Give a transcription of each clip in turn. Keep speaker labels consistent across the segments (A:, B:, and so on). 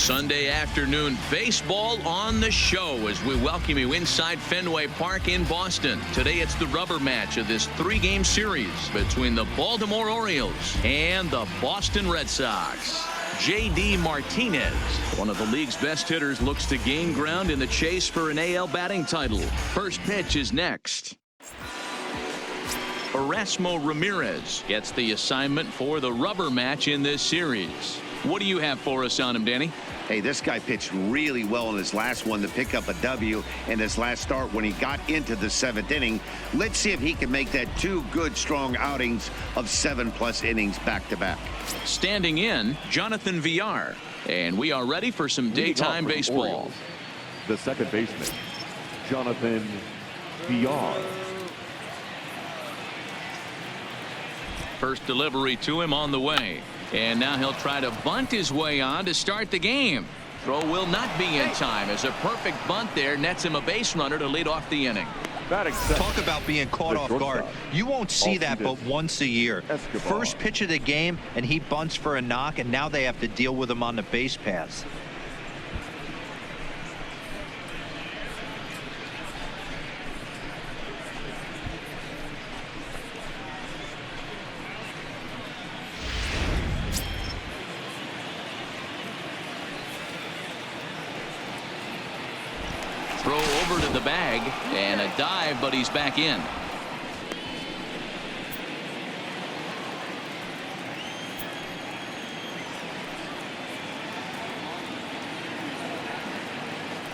A: Sunday afternoon baseball on the show as we welcome you inside Fenway Park in Boston. Today it's the rubber match of this three-game series between the Baltimore Orioles and the Boston Red Sox. J.D. Martinez, one of the league's best hitters, looks to gain ground in the chase for an AL batting title. First pitch is next. Erasmo Ramirez gets the assignment for the rubber match in this series. What do you have for us on him, Danny?
B: Hey, this guy pitched really well in his last one to pick up a W in his last start when he got into the 7th inning. Let's see if he can make that 2 good, strong outings of 7+ innings back-to-back.
A: Standing in, Jonathan Villar. And we are ready for some daytime baseball.
C: Orioles, the second baseman, Jonathan Villar.
A: First delivery to him on the way. And now he'll try to bunt his way on to start the game. Throw will not be in time as a perfect bunt there nets him a base runner to lead off the inning.
D: Talk about being caught off guard. You won't see that but once a year. First pitch of the game and he bunts for a knock, and now they have to deal with him on the base paths.
A: Throw over to the bag and a dive, but he's back in.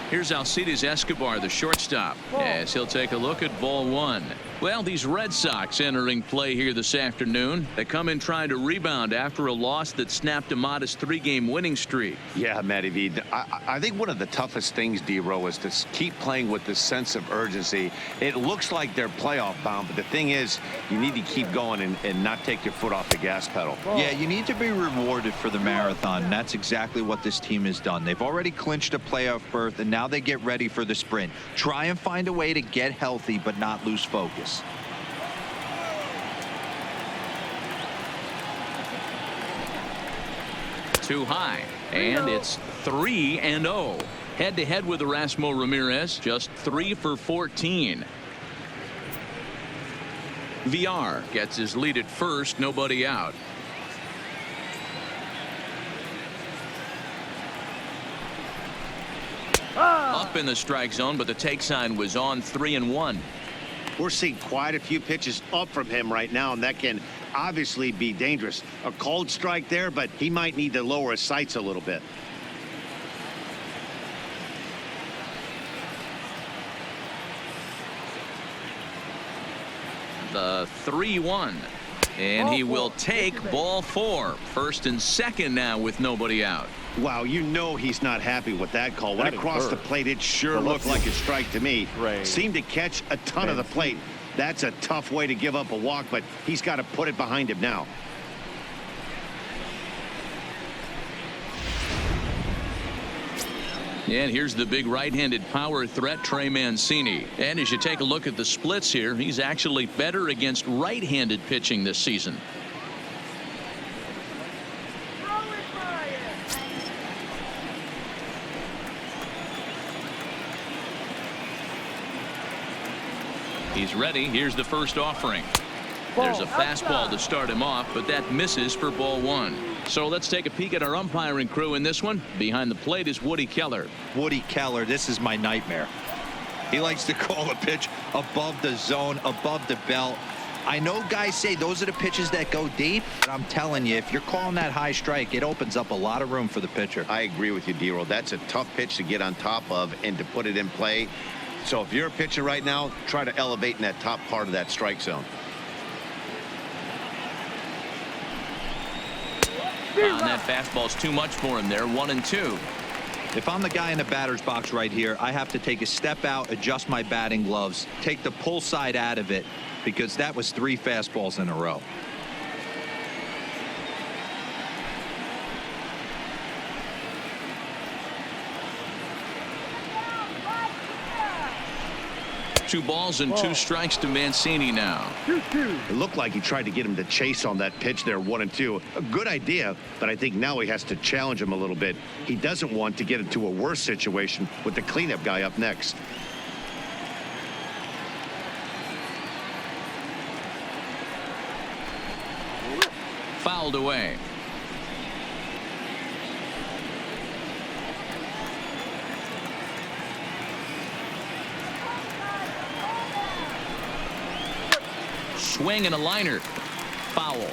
A: Here's Alcides Escobar, the shortstop, as he'll take a look at ball one. Well, these Red Sox entering play here this afternoon. They come in trying to rebound after a loss that snapped a modest 3-game winning streak.
B: Yeah, Matty V. I think one of the toughest things, D-Row, is to keep playing with this sense of urgency. It looks like they're playoff bound, but the thing is, you need to keep going and not take your foot off the gas pedal.
D: Yeah, you need to be rewarded for the marathon, and that's exactly what this team has done. They've already clinched a playoff berth, and now they get ready for the sprint. Try and find a way to get healthy but not lose focus.
A: Too high, and it's 3-0. Head-to-head with Erasmo Ramirez, just 3 for 14. Villar gets his lead at first, nobody out. Up in the strike zone, but the take sign was on 3-1.
B: We're seeing quite a few pitches up from him right now, and that can obviously be dangerous. A called strike there, but he might need to lower his sights a little bit.
A: The 3-1. And he will take ball 4. First and second now with nobody out.
B: Wow, you know he's not happy with that call. When it crossed the plate, it sure looked like a strike to me. Seemed to catch a ton of the plate. That's a tough way to give up a walk, but he's got to put it behind him now.
A: And here's the big right-handed power threat, Trey Mancini. And as you take a look at the splits here, he's actually better against right-handed pitching this season. He's ready. Here's the first offering. There's a fastball to start him off, but that misses for ball 1. So let's take a peek at our umpiring crew in this one. Behind the plate is Woody Keller.
D: Woody Keller, this is my nightmare. He likes to call a pitch above the zone, above the belt. I know guys say those are the pitches that go deep, but I'm telling you, if you're calling that high strike, it opens up a lot of room for the pitcher.
B: I agree with you, D-Roll. That's a tough pitch to get on top of and to put it in play. So if you're a pitcher right now, try to elevate in that top part of that strike zone.
A: And that fastball's too much for him there. 1-2.
D: If I'm the guy in the batter's box right here, I have to take a step out, adjust my batting gloves, take the pull side out of it, because that was 3 fastballs in a row.
A: 2 balls and 2 strikes to Mancini now.
B: It looked like he tried to get him to chase on that pitch there, 1-2. A good idea, but I think now he has to challenge him a little bit. He doesn't want to get into a worse situation with the cleanup guy up next.
A: Fouled away. Swing and a liner. Foul.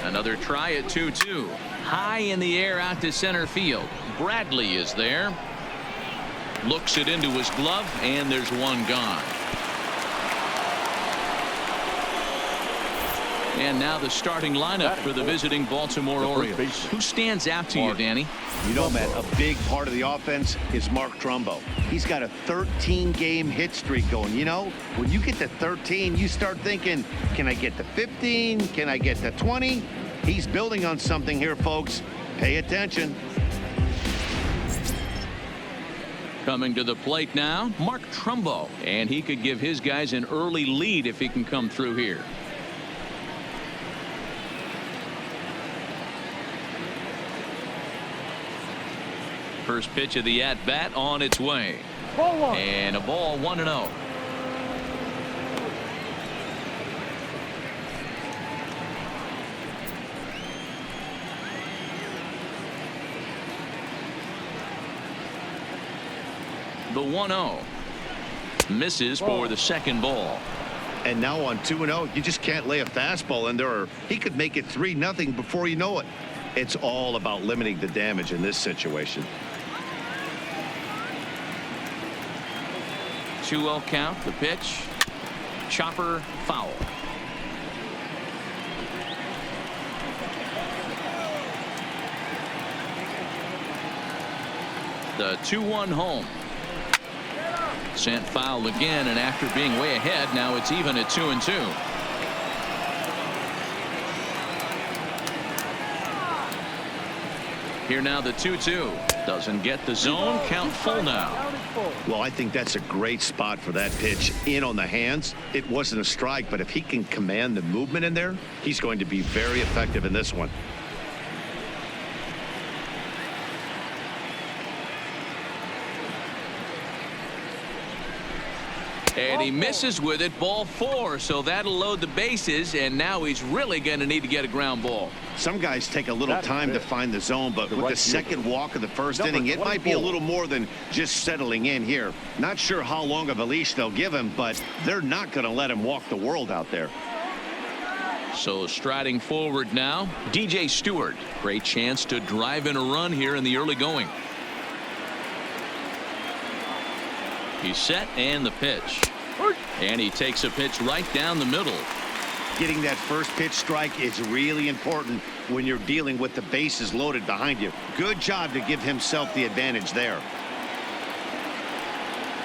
A: Another try at 2-2. High in the air out to center field. Bradley is there. Looks it into his glove, and there's one gone. And now the starting lineup for the visiting Baltimore Orioles. Who stands out to you, Danny?
B: You know, Matt, a big part of the offense is Mark Trumbo. He's got a 13-game hit streak going. You know, when you get to 13, you start thinking, can I get to 15? Can I get to 20? He's building on something here, folks. Pay attention.
A: Coming to the plate now, Mark Trumbo. And he could give his guys an early lead if he can come through here. First pitch of the at-bat on its way.
E: Ball 1.
A: And a ball, 1-0. The 1-0 misses for the second ball.
B: And now on 2-0, you just can't lay a fastball in there, or he could make it 3-0 before you know it. It's all about limiting the damage in this situation.
A: 2-0 count. The pitch. Chopper, foul. The 2-1 home. Sent foul again, and after being way ahead, now it's even at 2-2. Here now the 2-2. Doesn't get the zone. Count full now.
B: Well, I think that's a great spot for that pitch. In on the hands. It wasn't a strike, but if he can command the movement in there, he's going to be very effective in this one.
A: And he misses with it. Ball 4. So that'll load the bases, and now he's really going to need to get a ground ball.
B: Some guys take a little time to find the zone, but with the second walk of the first inning, it might be a little more than just settling in here. Not sure how long of a leash they'll give him, but they're not going to let him walk the world out there.
A: So striding forward now, DJ Stewart. Great chance to drive in a run here in the early going. He's set, and the pitch. And he takes a pitch right down the middle.
B: Getting that first pitch strike is really important when you're dealing with the bases loaded behind you. Good job to give himself the advantage there.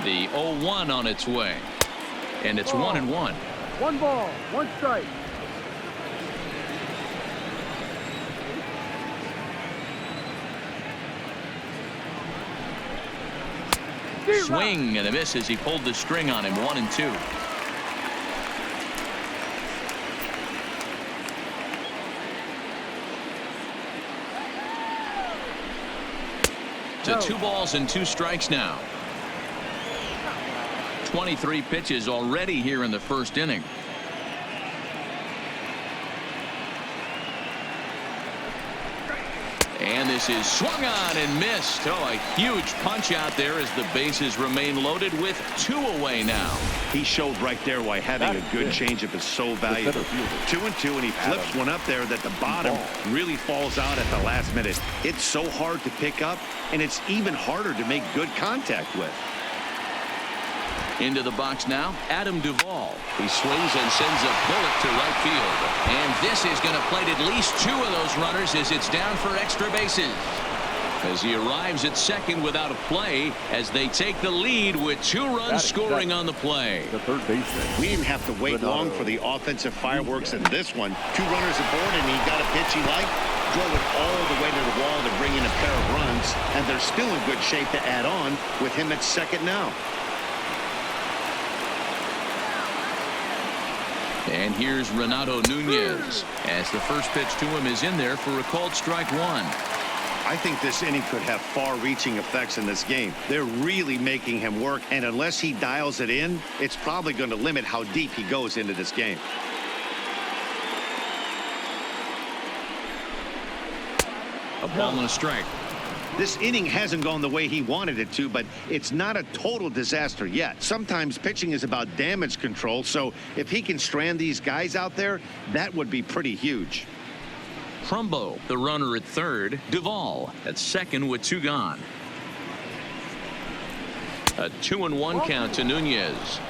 A: The 0-1 on its way. And it's 1-1.
E: 1 ball, 1 strike.
A: Swing and a miss as he pulled the string on him. 1-2. To 2 balls and 2 strikes now. 23 pitches already here in the first inning. And this is swung on and missed. Oh, a huge punch out there as the bases remain loaded with 2 away now.
B: He showed right there why having a good changeup is so valuable. 2-2, and he flips one up there that the bottom really falls out at the last minute. It's so hard to pick up, and it's even harder to make good contact with.
A: Into the box now, Adam Duvall. He swings and sends a bullet to right field. And this is going to plate at least 2 of those runners as it's down for extra bases. As he arrives at second without a play as they take the lead with 2 runs scoring on the play.
C: The third baseman.
B: We didn't have to wait long for the offensive fireworks in this one. 2 runners aboard, and he got a pitch he liked. drove it all the way to the wall to bring in a pair of runs, and they're still in good shape to add on with him at second now.
A: And here's Renato Nunez as the first pitch to him is in there for a called strike one.
B: I think this inning could have far-reaching effects in this game. They're really making him work, and unless he dials it in, it's probably going to limit how deep he goes into this game.
A: A ball and a strike.
B: This inning hasn't gone the way he wanted it to, but it's not a total disaster yet. Sometimes pitching is about damage control, so if he can strand these guys out there, that would be pretty huge.
A: Trumbo, the runner at third. Duvall at second with two gone. A 2-1 count to Nunez.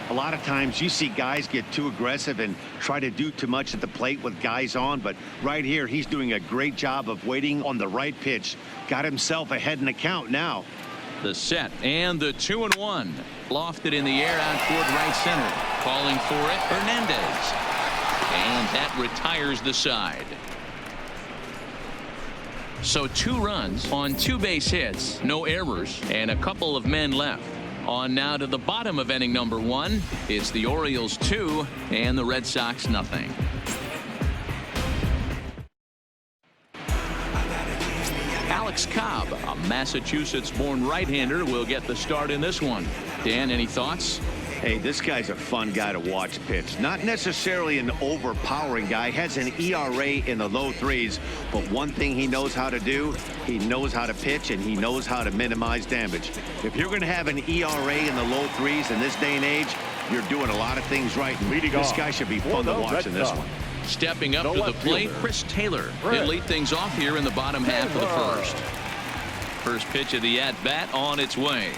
B: A lot of times you see guys get too aggressive and try to do too much at the plate with guys on, but right here he's doing a great job of waiting on the right pitch. Got himself ahead in the count now.
A: The set and the 2-1. Lofted in the air out toward right center. Calling for it, Hernandez. And that retires the side. So 2 runs on 2 base hits, no errors, and a couple of men left. On now to the bottom of inning number 1. It's the Orioles 2 and the Red Sox nothing. Alex Cobb, a Massachusetts-born right-hander, will get the start in this one. Dan, any thoughts?
B: Hey, this guy's a fun guy to watch pitch. Not necessarily an overpowering guy. Has an ERA in the low 3s. But one thing he knows how to do, he knows how to pitch, and he knows how to minimize damage. If you're going to have an ERA in the low 3s in this day and age, you're doing a lot of things right. And this guy should be fun to watch in this one.
A: Stepping up to the plate, Chris Taylor. He'll lead things off here in the bottom half of the first. First pitch of the at-bat on its way.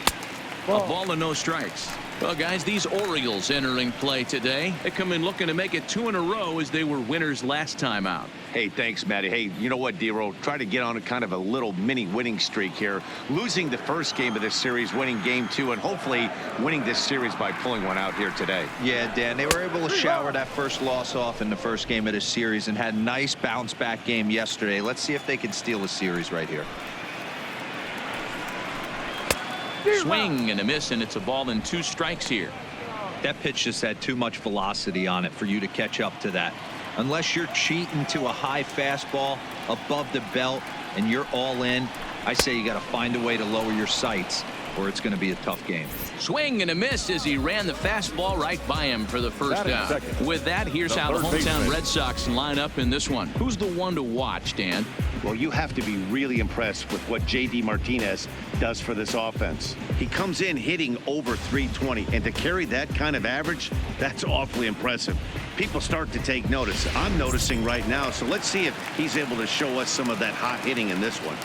A: A ball and no strikes. Well, guys, these Orioles entering play today. They come in looking to make it 2 in a row as they were winners last time out.
B: Hey, thanks, Matty. Hey, you know what, D-Roll? Try to get on a kind of a little mini winning streak here. Losing the first game of this series, winning game 2, and hopefully winning this series by pulling one out here today.
D: Yeah, Dan, they were able to shower that first loss off in the first game of this series and had a nice bounce-back game yesterday. Let's see if they can steal a series right here.
A: Swing and a miss, and it's a ball and 2 strikes here.
D: That pitch just had too much velocity on it for you to catch up to that. Unless you're cheating to a high fastball above the belt and you're all in, I say you got to find a way to lower your sights or it's going to be a tough game.
A: Swing and a miss as he ran the fastball right by him for the first down. With that, here's how the hometown Red Sox line up in this one. Who's the one to watch, Dan?
B: Well, you have to be really impressed with what J.D. Martinez does for this offense. He comes in hitting over 320, and to carry that kind of average, that's awfully impressive. People start to take notice. I'm noticing right now, so let's see if he's able to show us some of that hot hitting in this one.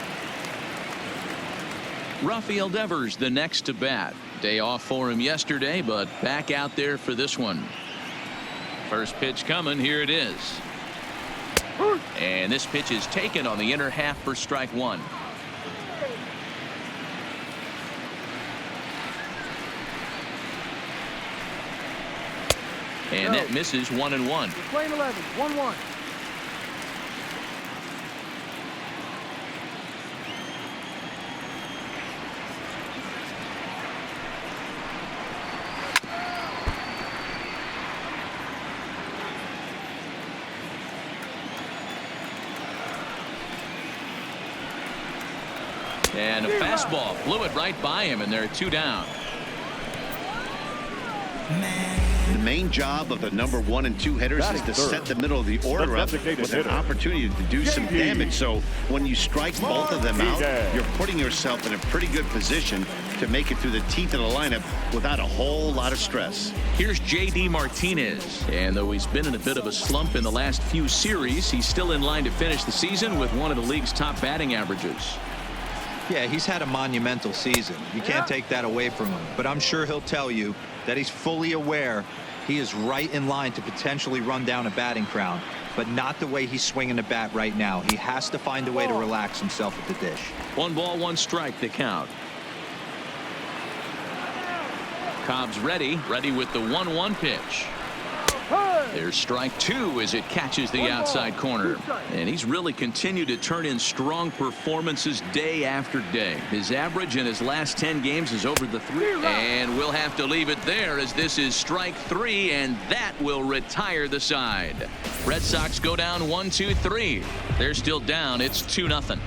A: Rafael Devers, the next to bat. Day off for him yesterday, but back out there for this one. First pitch coming. Here it is. And this pitch is taken on the inner half for strike 1. And that misses 1-1.
E: Playing 11, 1-1.
A: And a fastball blew it right by him, and they're 2 down.
B: The main job of the number 1 and 2 hitters is to set the middle of the order up with an opportunity to do some damage. So when you strike both of them out, you're putting yourself in a pretty good position to make it through the teeth of the lineup without a whole lot of stress.
A: Here's J.D. Martinez, and though he's been in a bit of a slump in the last few series, he's still in line to finish the season with one of the league's top batting averages.
D: Yeah, he's had a monumental season. You can't take that away from him. But I'm sure he'll tell you that he's fully aware he is right in line to potentially run down a batting crown, but not the way he's swinging the bat right now. He has to find a way to relax himself at the dish.
A: 1 ball, 1 strike, the count. Cobb's ready with the 1-1 pitch. There's strike two as it catches the outside corner. And he's really continued to turn in strong performances day after day. His average in his last 10 games is over the 3. And we'll have to leave it there as this is strike 3, and that will retire the side. Red Sox go down 1-2-3. They're still down. It's 2-0.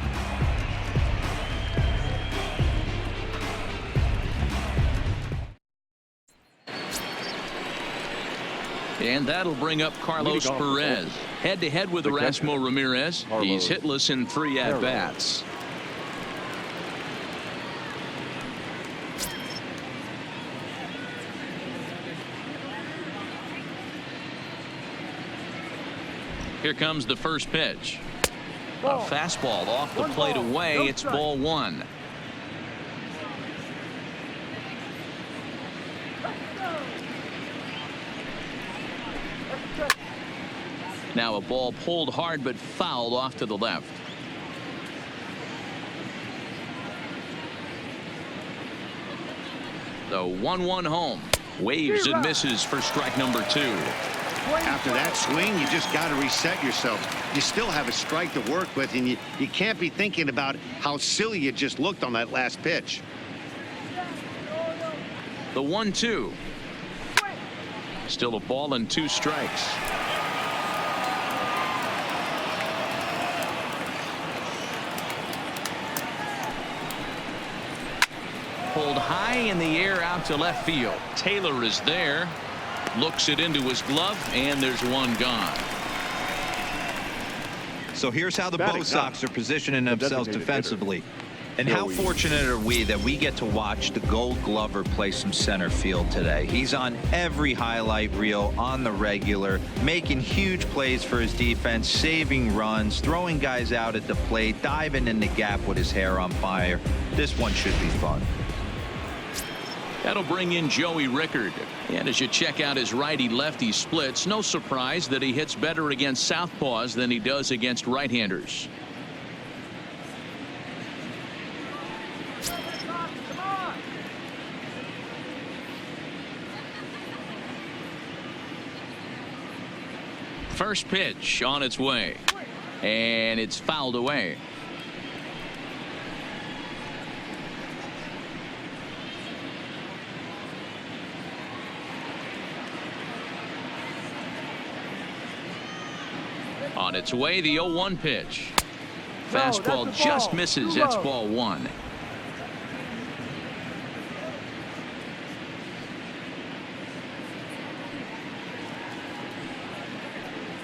A: And that'll bring up Carlos Perez. Head-to-head with Erasmo Ramirez. He's hitless in 3 at-bats. Here comes the first pitch. A fastball off the plate away. It's ball 1. Now a ball pulled hard but fouled off to the left. The 1-1 home. Waves and misses for strike number 2.
B: After that swing, you just got to reset yourself. You still have a strike to work with, and you can't be thinking about how silly you just looked on that last pitch.
A: The 1-2. Still a ball and 2 strikes. Pulled high in the air out to left field. Taylor is there. Looks it into his glove, and there's one gone.
D: So here's how the BOS Sox are positioning themselves defensively. And how fortunate are we that we get to watch the Gold Glover play some center field today. He's on every highlight reel on the regular, making huge plays for his defense, saving runs, throwing guys out at the plate, diving in the gap with his hair on fire. This one should be fun.
A: That'll bring in Joey Rickard. And as you check out his righty-lefty splits, no surprise that he hits better against southpaws than he does against right-handers. First pitch on its way, and it's fouled away. On its way, the 0-1 pitch. Fastball just misses. That's ball 1.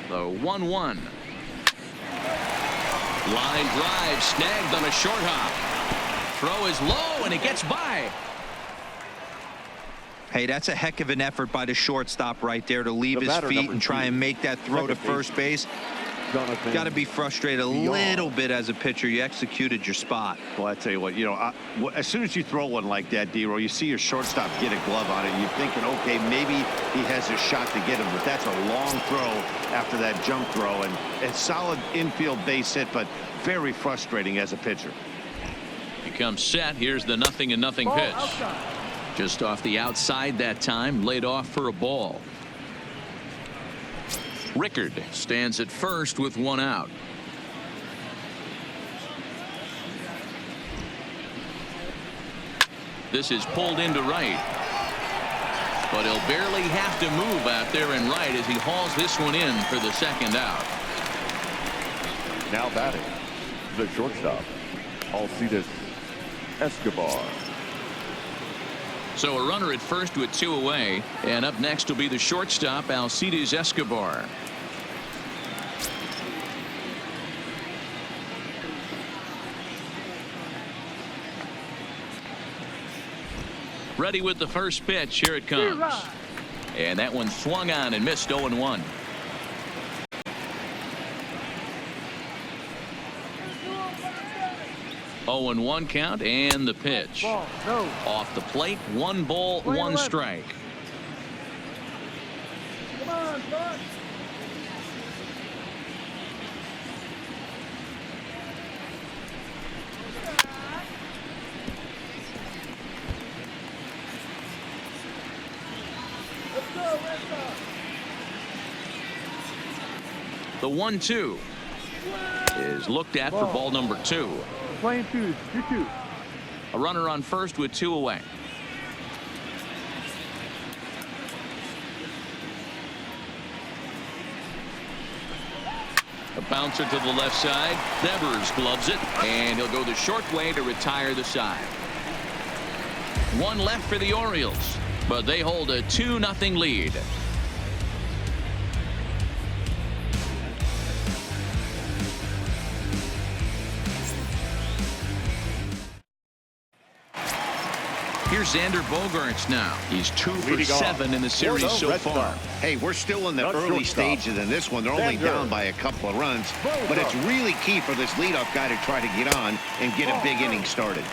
A: The 1-1. Line drive snagged on a short hop. Throw is low and it gets by.
D: Hey, that's a heck of an effort by the shortstop right there to leave his feet and try and make that throw to first base. Got to be frustrated a little bit as a pitcher. You executed your spot.
B: Well, I tell you what, as soon as you throw one like that, D-Roll, you see your shortstop get a glove on it, and you're thinking, okay, maybe he has a shot to get him, but that's a long throw after that jump throw, and a solid infield base hit, but very frustrating as a pitcher.
A: He comes set. Here's the 0-0 pitch. Just off the outside that time, laid off for a ball. Rickard stands at first with 1 out. This is pulled into right. But he'll barely have to move out there in right as he hauls this one in for the 2nd out.
C: Now batting, the shortstop, Alcides Escobar.
A: So a runner at first with 2 away, and up next will be the shortstop, Alcides Escobar. Ready with the first pitch. Here it comes. And that one swung on and missed. 0-1. Oh, 0-1 count, and the pitch. Off the plate, 1 ball, 1 strike.
E: Come on, son. Let's go, Red Sox.
A: The 1-2 is looked at for ball number 2.
E: Playing 2, 2-2.
A: A runner on first with 2 away. A bouncer to the left side. Devers gloves it, and he'll go the short way to retire the side. 1 left for the Orioles, but they hold a 2-0 lead. Here's Xander Bogaerts now. He's 2 for 7 in the series so far.
B: Hey, we're still in the early stages in this one. They're only down by a couple of runs, but it's really key for this leadoff guy to try to get on and get a big inning started.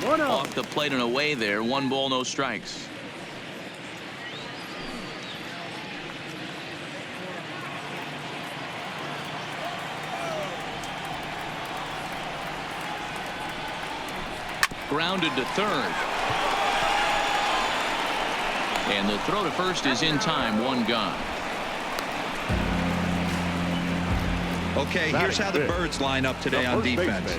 A: Off the plate and away there. 1 ball, no strikes. Grounded to third. And the throw to first is in time. 1 gone.
D: Okay, here's how the Birds line up today on defense.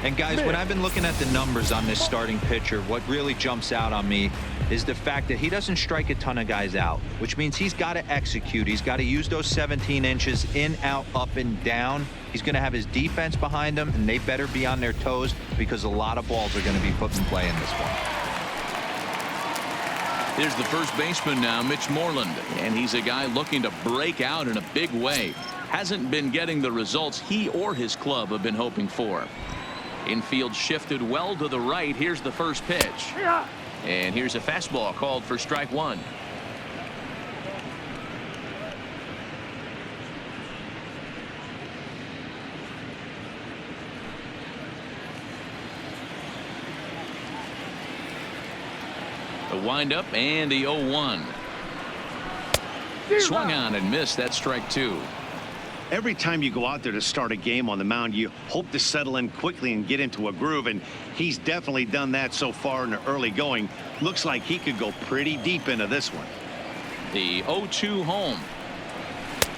D: And guys, when I've been looking at the numbers on this starting pitcher, what really jumps out on me is the fact that he doesn't strike a ton of guys out, which means he's got to execute. He's got to use those 17 inches in, out, up, and down. He's going to have his defense behind him, and they better be on their toes because a lot of balls are going to be put in play in this one.
A: Here's the first baseman now, Mitch Moreland, and he's a guy looking to break out in a big way. Hasn't been getting the results he or his club have been hoping for. Infield shifted well to the right. Here's the first pitch. And here's a fastball called for strike 1. The windup and the 0-1. Swung on and missed. That's strike 2.
B: Every time you go out there to start a game on the mound, you hope to settle in quickly and get into a groove, and he's definitely done that so far in the early going. Looks like he could go pretty deep into this one.
A: The 0-2 home.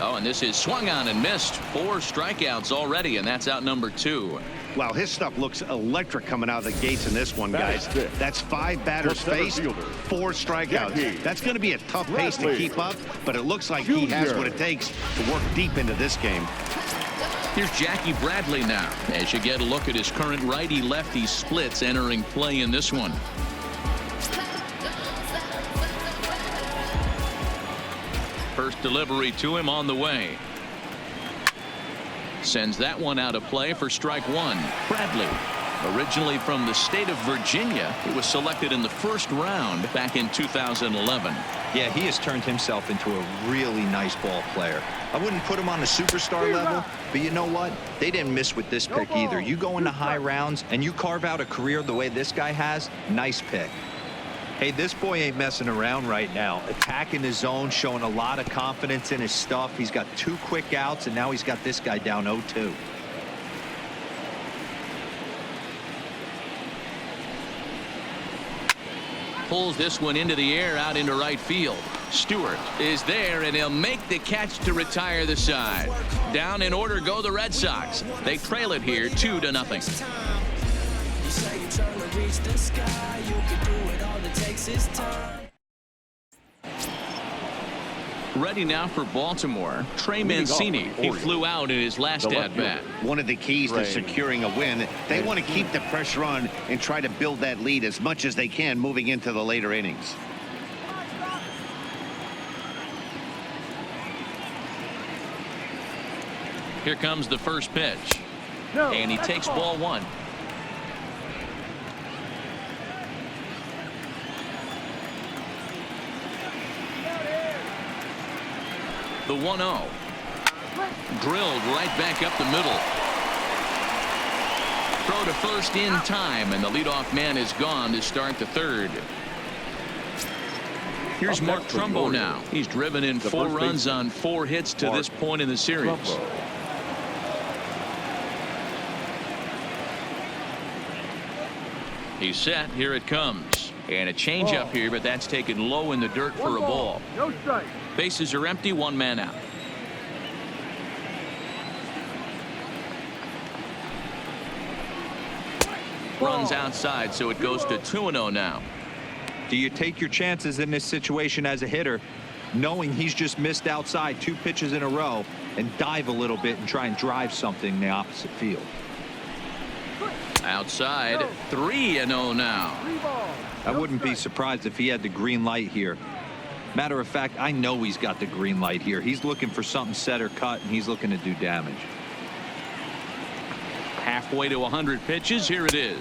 A: Oh, and this is swung on and missed. 4 strikeouts already, and that's out number 2.
B: Wow, his stuff looks electric coming out of the gates in this one, guys. That's 5 batters faced, 4 strikeouts. That's going to be a tough pace to keep up, but it looks like he has what it takes to work deep into this game.
A: Here's Jackie Bradley now, as you get a look at his current righty-lefty splits entering play in this one. First delivery to him on the way. Sends that one out of play for strike 1. Bradley, originally from the state of Virginia, he was selected in the first round back in 2011.
D: Yeah, he has turned himself into a really nice ball player. I wouldn't put him on the superstar level, but you know what? They didn't miss with this pick either. You go into high rounds and you carve out a career the way this guy has. Nice pick. Hey, this boy ain't messing around right now. Attacking his zone, showing a lot of confidence in his stuff. He's got 2 quick outs, and now he's got this guy down 0-2.
A: Pulls this one into the air out into right field. Stewart is there, and he'll make the catch to retire the side. Down in order go the Red Sox. They trail it here 2-0. Ready now for Baltimore, Trey Mancini. He flew out in his last at-bat.
B: One of the keys to securing a win, they want to keep the pressure on and try to build that lead as much as they can moving into the later innings.
A: Here comes the first pitch. And he takes ball 1. The 1-0. Drilled right back up the middle. Throw to first in time, and the leadoff man is gone to start the third. Here's Mark Trumbo now. He's driven in 4 runs on 4 hits to this point in the series. He's set. Here it comes. And a changeup here, but that's taken low in the dirt for a ball.
E: No strike.
A: Bases are empty. 1 man out. runs outside, so it goes to 2-0 now.
D: Do you take your chances in this situation as a hitter, knowing he's just missed outside 2 pitches in a row, and dive a little bit and try and drive something in the opposite field?
A: Outside, 3-0 now.
D: I wouldn't be surprised if he had the green light here. Matter of fact, I know he's got the green light here. He's looking for something set or cut, and he's looking to do damage.
A: Halfway to 100 pitches. Here it is.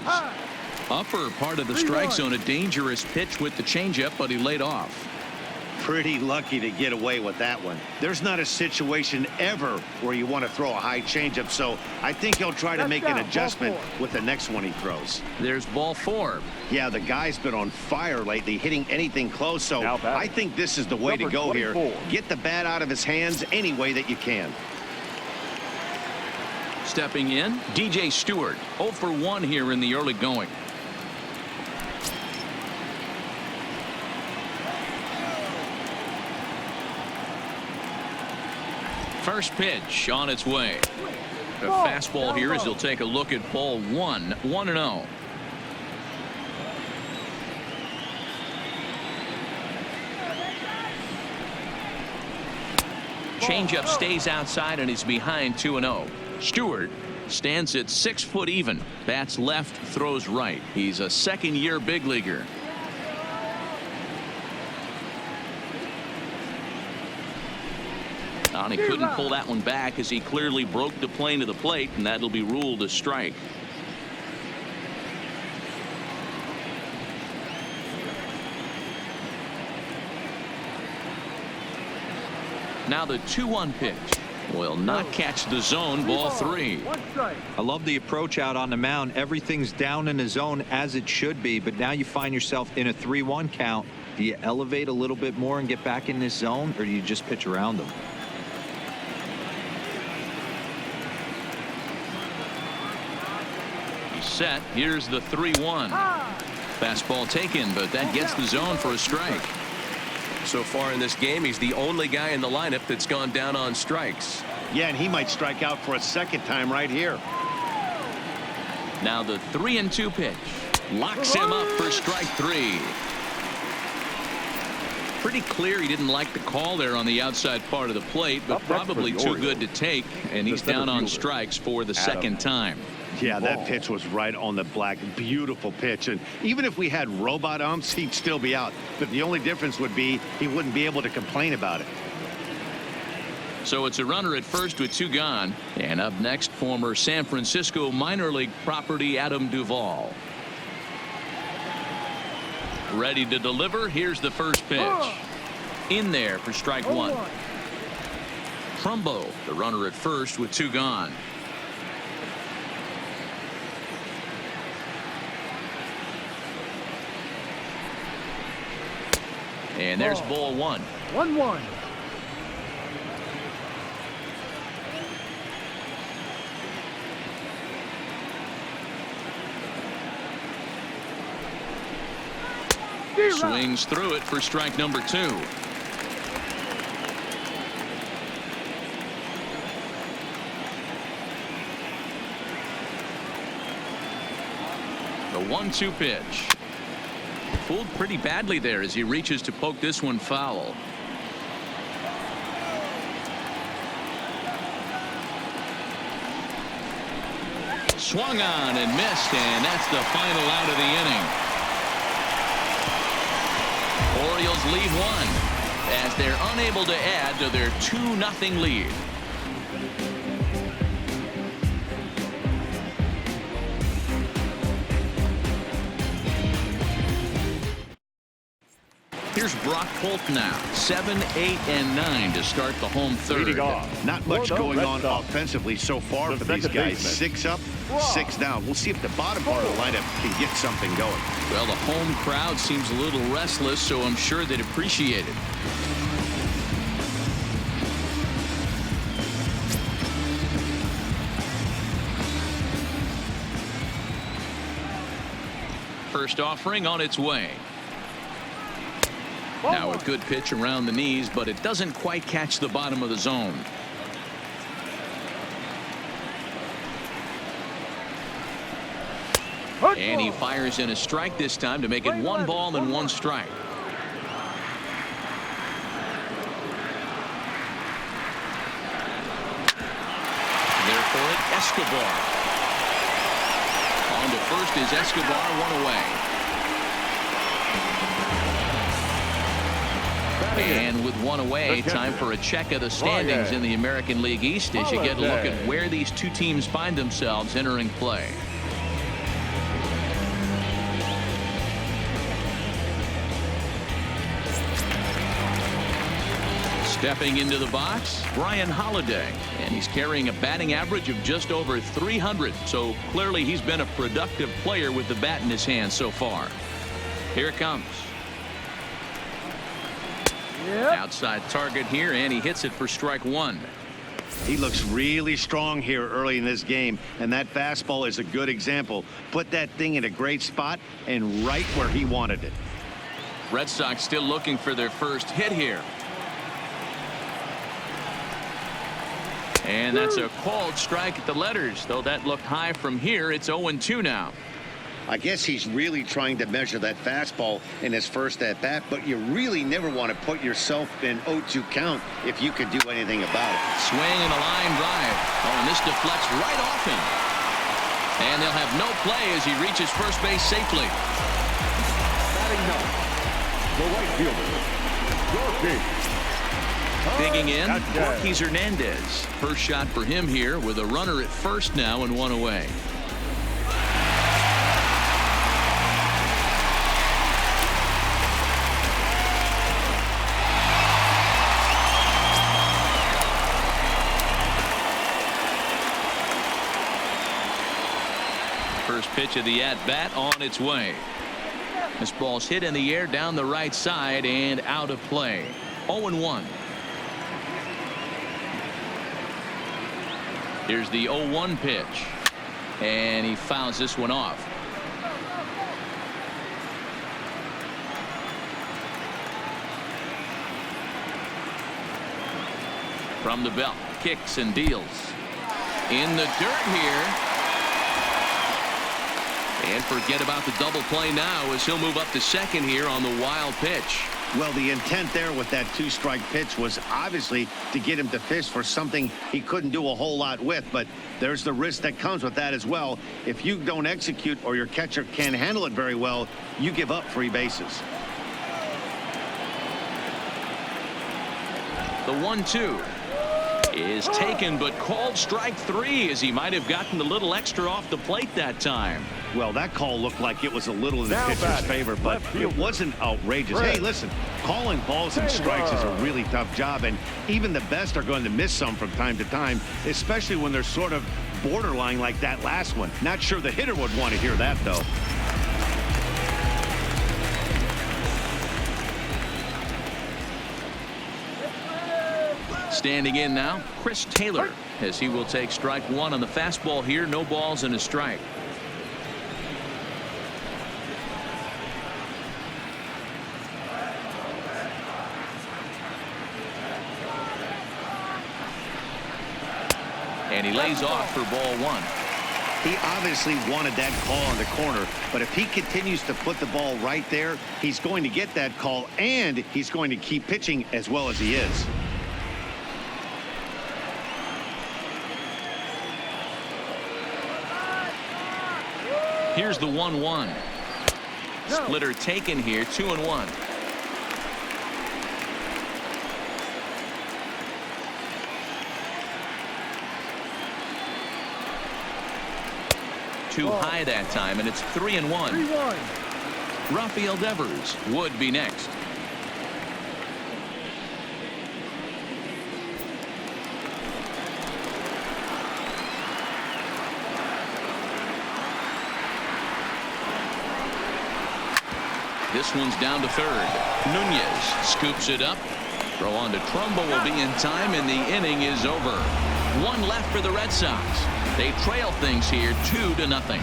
A: Upper part of the strike zone. A dangerous pitch with the changeup, but he laid off.
B: Pretty lucky to get away with that one. There's not a situation ever where you want to throw a high changeup, so I think he'll try to make an adjustment with the next one he throws.
A: There's ball 4.
B: Yeah, the guy's been on fire lately, hitting anything close, so I think this is the way to go here. Get the bat out of his hands any way that you can.
A: Stepping in, DJ Stewart, 0 for 1 here in the early going. First pitch on its way. A fastball here as he'll take a look at ball 1, 1-0. Changeup stays outside and he's behind 2-0. Stewart stands at 6 foot even. Bats left, throws right. He's a second-year big leaguer. And he couldn't pull that one back as he clearly broke the plane of the plate, and that'll be ruled a strike. Now the 2-1 pitch will not catch the zone. Ball 3.
D: I love the approach out on the mound. Everything's down in the zone as it should be, but now you find yourself in a 3-1 count. Do you elevate a little bit more and get back in this zone, or do you just pitch around them?
A: Set. Here's the 3-1. Fastball taken, but that gets the zone for a strike.
F: So far in this game, he's the only guy in the lineup that's gone down on strikes.
B: Yeah, and he might strike out for a second time right here.
A: Now the 3-2 pitch locks him up for strike 3. Pretty clear he didn't like the call there on the outside part of the plate, but probably too good to take, and he's down on strikes for the second time.
B: Yeah, that pitch was right on the black. Beautiful pitch. And even if we had robot umps, he'd still be out. But the only difference would be he wouldn't be able to complain about it.
A: So it's a runner at first with 2 gone. And up next, former San Francisco minor league property Adam Duvall. Ready to deliver. Here's the first pitch. In there for strike 1. Trumbo, the runner at first with 2 gone. And there's ball 1.
E: 1-1.
A: Swings through it for strike number 2. The 1-2 pitch. Fooled pretty badly there as he reaches to poke this one foul. Swung on and missed, and that's the final out of the inning. Orioles leave 1 as they're unable to add to their 2-0 lead. Here's Brock Holt now. 7, 8, and 9 to start the home third.
B: Not much going on offensively so far for these guys. 6 up, 6 down. We'll see if the bottom part of the lineup can get something going.
A: Well, the home crowd seems a little restless, so I'm sure they'd appreciate it. First offering on its way. Now a good pitch around the knees, but it doesn't quite catch the bottom of the zone. And he fires in a strike this time to make it 1 ball and 1 strike. There for it, Escobar. On to first is Escobar, 1 away. And with 1 away, time for a check of the standings in the American League East as you get a look at where these two teams find themselves entering play. Stepping into the box, Brian Holiday, and he's carrying a batting average of just over 300, so clearly he's been a productive player with the bat in his hand so far. Here it comes. Outside target here, and he hits it for strike 1.
B: He looks really strong here early in this game, and that fastball is a good example. Put that thing in a great spot and right where he wanted it.
A: Red Sox still looking for their first hit here. And that's a called strike at the letters, though that looked high from here. It's 0-2 now.
B: I guess he's really trying to measure that fastball in his first at bat, but you really never want to put yourself in 0-2 count if you could do anything about it.
A: Swing and a line drive. Oh, and this deflects right off him. And they'll have no play as he reaches first base safely.
C: Batting ninth, the right fielder, Yorkie.
A: Digging in, Ortiz Hernandez. First shot for him here with a runner at first now and 1 away. First pitch of the at-bat on its way. This ball's hit in the air down the right side and out of play. 0-1. Here's the 0-1 pitch, and he fouls this one off. From the belt, kicks and deals. In the dirt here. And forget about the double play now as he'll move up to second here on the wild pitch.
B: Well, the intent there with that 2-strike pitch was obviously to get him to fish for something he couldn't do a whole lot with, but there's the risk that comes with that as well. If you don't execute or your catcher can't handle it very well, you give up free bases.
A: The 1-2 is taken, but called strike 3 as he might have gotten a little extra off the plate that time.
B: Well, that call looked like it was a little in the pitcher's favor, but it wasn't outrageous. Hey, listen, calling balls and strikes is a really tough job, and even the best are going to miss some from time to time, especially when they're sort of borderline like that last one. Not sure the hitter would want to hear that, though.
A: Standing in now, Chris Taylor, as he will take strike 1 on the fastball here. No balls and a strike. And he lays off for ball 1.
B: He obviously wanted that call on the corner, but if he continues to put the ball right there, he's going to get that call, and he's going to keep pitching as well as he is.
A: Here's the 1-1. Splitter taken here, 2-1. Too high that time, and it's 3-1. Rafael Devers would be next. This one's down to third. Nunez scoops it up. Throw on to Trumbo will be in time, and the inning is over. 1 left for the Red Sox. They trail things here 2-0.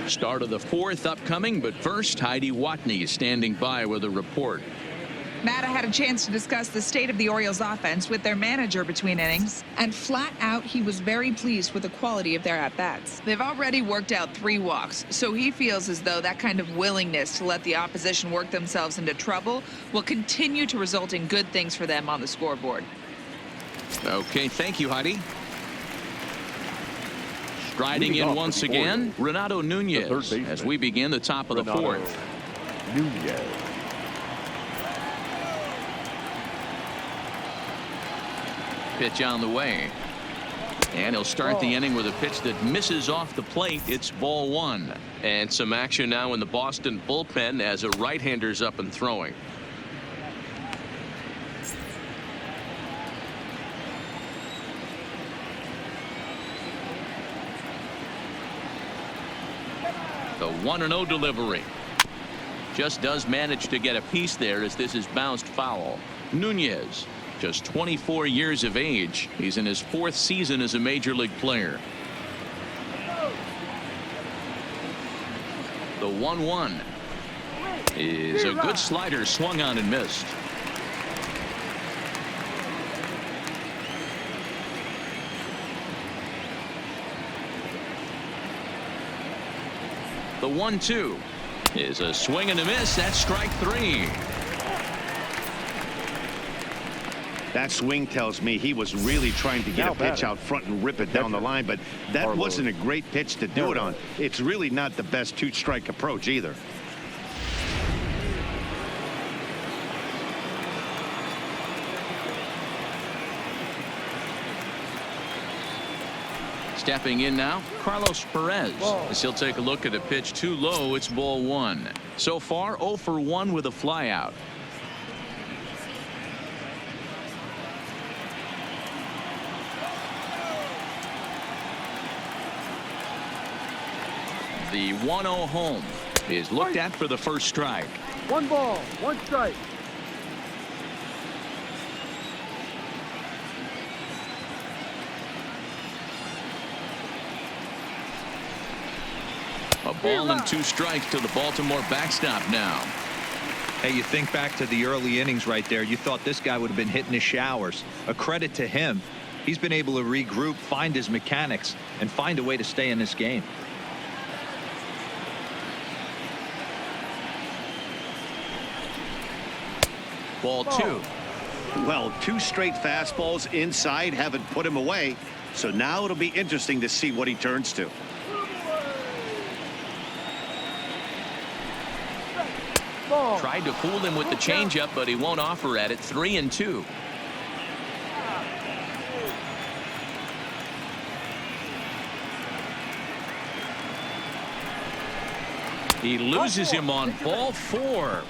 A: Start of the 4th upcoming, but first Heidi Watney is standing by with a report.
G: Matt had a chance to discuss the state of the Orioles offense with their manager between innings, and flat out he was very pleased with the quality of their at-bats. They've already worked out 3 walks, so he feels as though that kind of willingness to let the opposition work themselves into trouble will continue to result in good things for them on the scoreboard.
A: Okay, thank you, Heidi. Striding in once again, Renato Nunez, as we begin the top of the 4th.
C: Nunez.
A: Pitch on the way. And he'll start the inning with a pitch that misses off the plate. It's ball 1.
F: And some action now in the Boston bullpen as a right-hander's up and throwing.
A: The 1-0 delivery. Just does manage to get a piece there as this is bounced foul. Nunez, just 24 years of age. He's in his 4th season as a major league player. The 1-1 is a good slider, swung on and missed. The 1-2 is a swing and a miss. That's strike 3.
B: That swing tells me he was really trying to get a pitch out front and rip it down the line, but that wasn't a great pitch to do it on. It's really not the best 2-strike approach either.
A: Stepping in now, Carlos Perez, as he'll take a look at a pitch too low. It's ball 1. So far 0 for 1 with a flyout. The 1-0 home is looked at for the first strike.
E: 1 ball, 1 strike.
A: A ball and 2 strikes to the Baltimore backstop now.
D: Hey, you think back to the early innings right there. You thought this guy would have been hitting his showers. A credit to him. He's been able to regroup, find his mechanics, and find a way to stay in this game.
A: Ball 2.
B: Well, 2 straight fastballs inside haven't put him away, so now it'll be interesting to see what he turns to.
A: Tried to fool him with the changeup, but he won't offer at it. 3-2. He loses him on ball 4.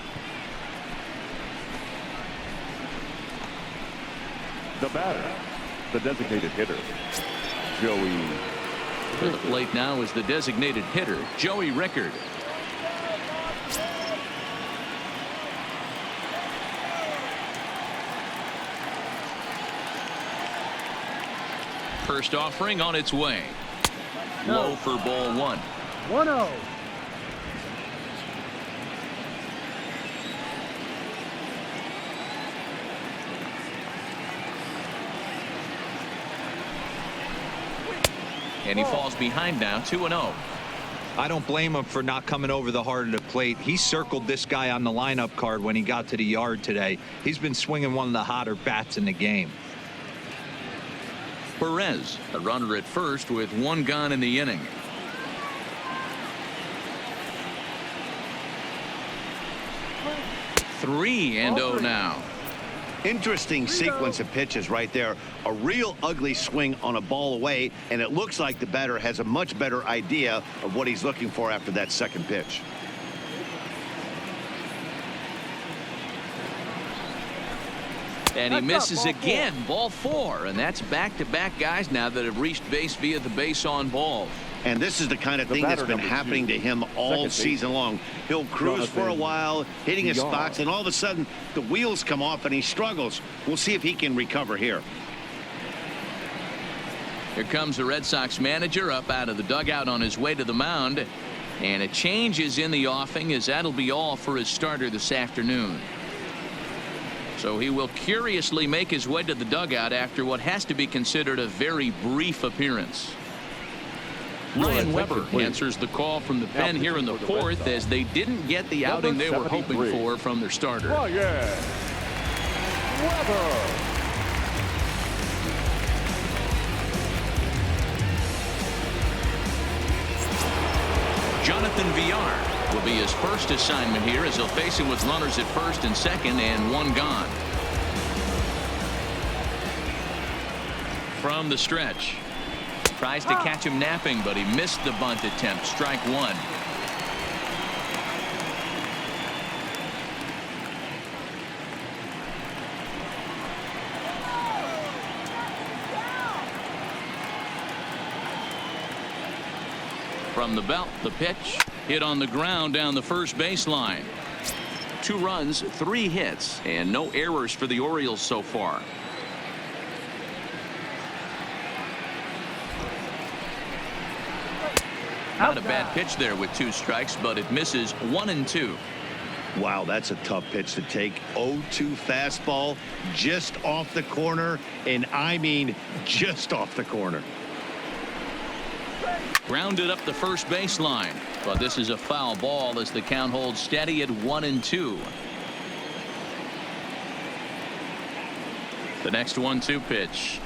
C: The batter, the designated hitter, Joey.
A: To the plate now is the designated hitter, Joey Rickard. First offering on its way. Low for ball 1.
E: 1-0.
A: And he falls behind now, 2-0.
D: I don't blame him for not coming over the heart of the plate. He circled this guy on the lineup card when he got to the yard today. He's been swinging one of the hotter bats in the game.
A: Perez, a runner at first with 1 gone in the inning. Three and 0 now.
B: Interesting sequence of pitches right there. A real ugly swing on a ball away, and it looks like the batter has a much better idea of what he's looking for after that second pitch.
A: And he misses again, ball 4, and that's back-to-back guys now that have reached base via the base on ball.
B: And this is the kind of thing that's been happening to him all season long. He'll cruise for a while, hitting his spots, and all of a sudden the wheels come off and he struggles. We'll see if he can recover here.
A: Here comes the Red Sox manager up out of the dugout on his way to the mound. And a change is in the offing, as that'll be all for his starter this afternoon. So he will curiously make his way to the dugout after what has to be considered a very brief appearance. Ryan Weber answers the call from the pen here in the fourth, as they didn't get the outing they were hoping for from their starter.
C: Ryan Weber.
A: Jonathan Villar will be his first assignment here, as he'll face him with runners at first and second and one gone. From the stretch. Tries to catch him napping, but he missed the bunt attempt. Strike one. From the belt, the pitch hit on the ground down the first baseline. 2 runs, 3 hits, and no errors for the Orioles so far. Not a bad pitch there with 2 strikes, but it misses 1 and 2.
B: Wow, that's a tough pitch to take. 0-2 fastball just off the corner, and I mean just off the corner.
A: Grounded up the first baseline, but this is a foul ball as the count holds steady at 1 and 2. The next 1-2 pitch.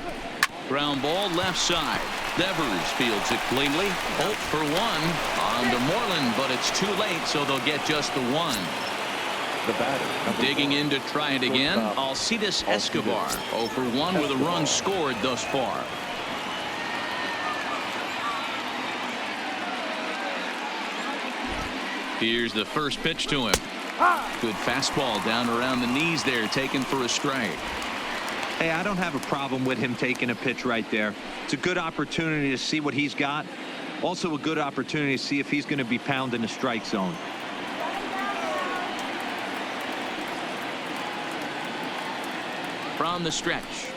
A: Ground ball left side. Devers fields it cleanly. Hope for 1 on to Moreland, but it's too late, so they'll get just the 1.
C: The batter.
A: Digging in to try it again, Alcides Escobar. 0 for 1 with a run scored thus far. Here's the first pitch to him. Good fastball down around the knees there, taken for a strike.
D: Hey, I don't have a problem with him taking a pitch right there. It's a good opportunity to see what he's got. Also a good opportunity to see if he's going to be pounding the strike zone.
A: From the stretch.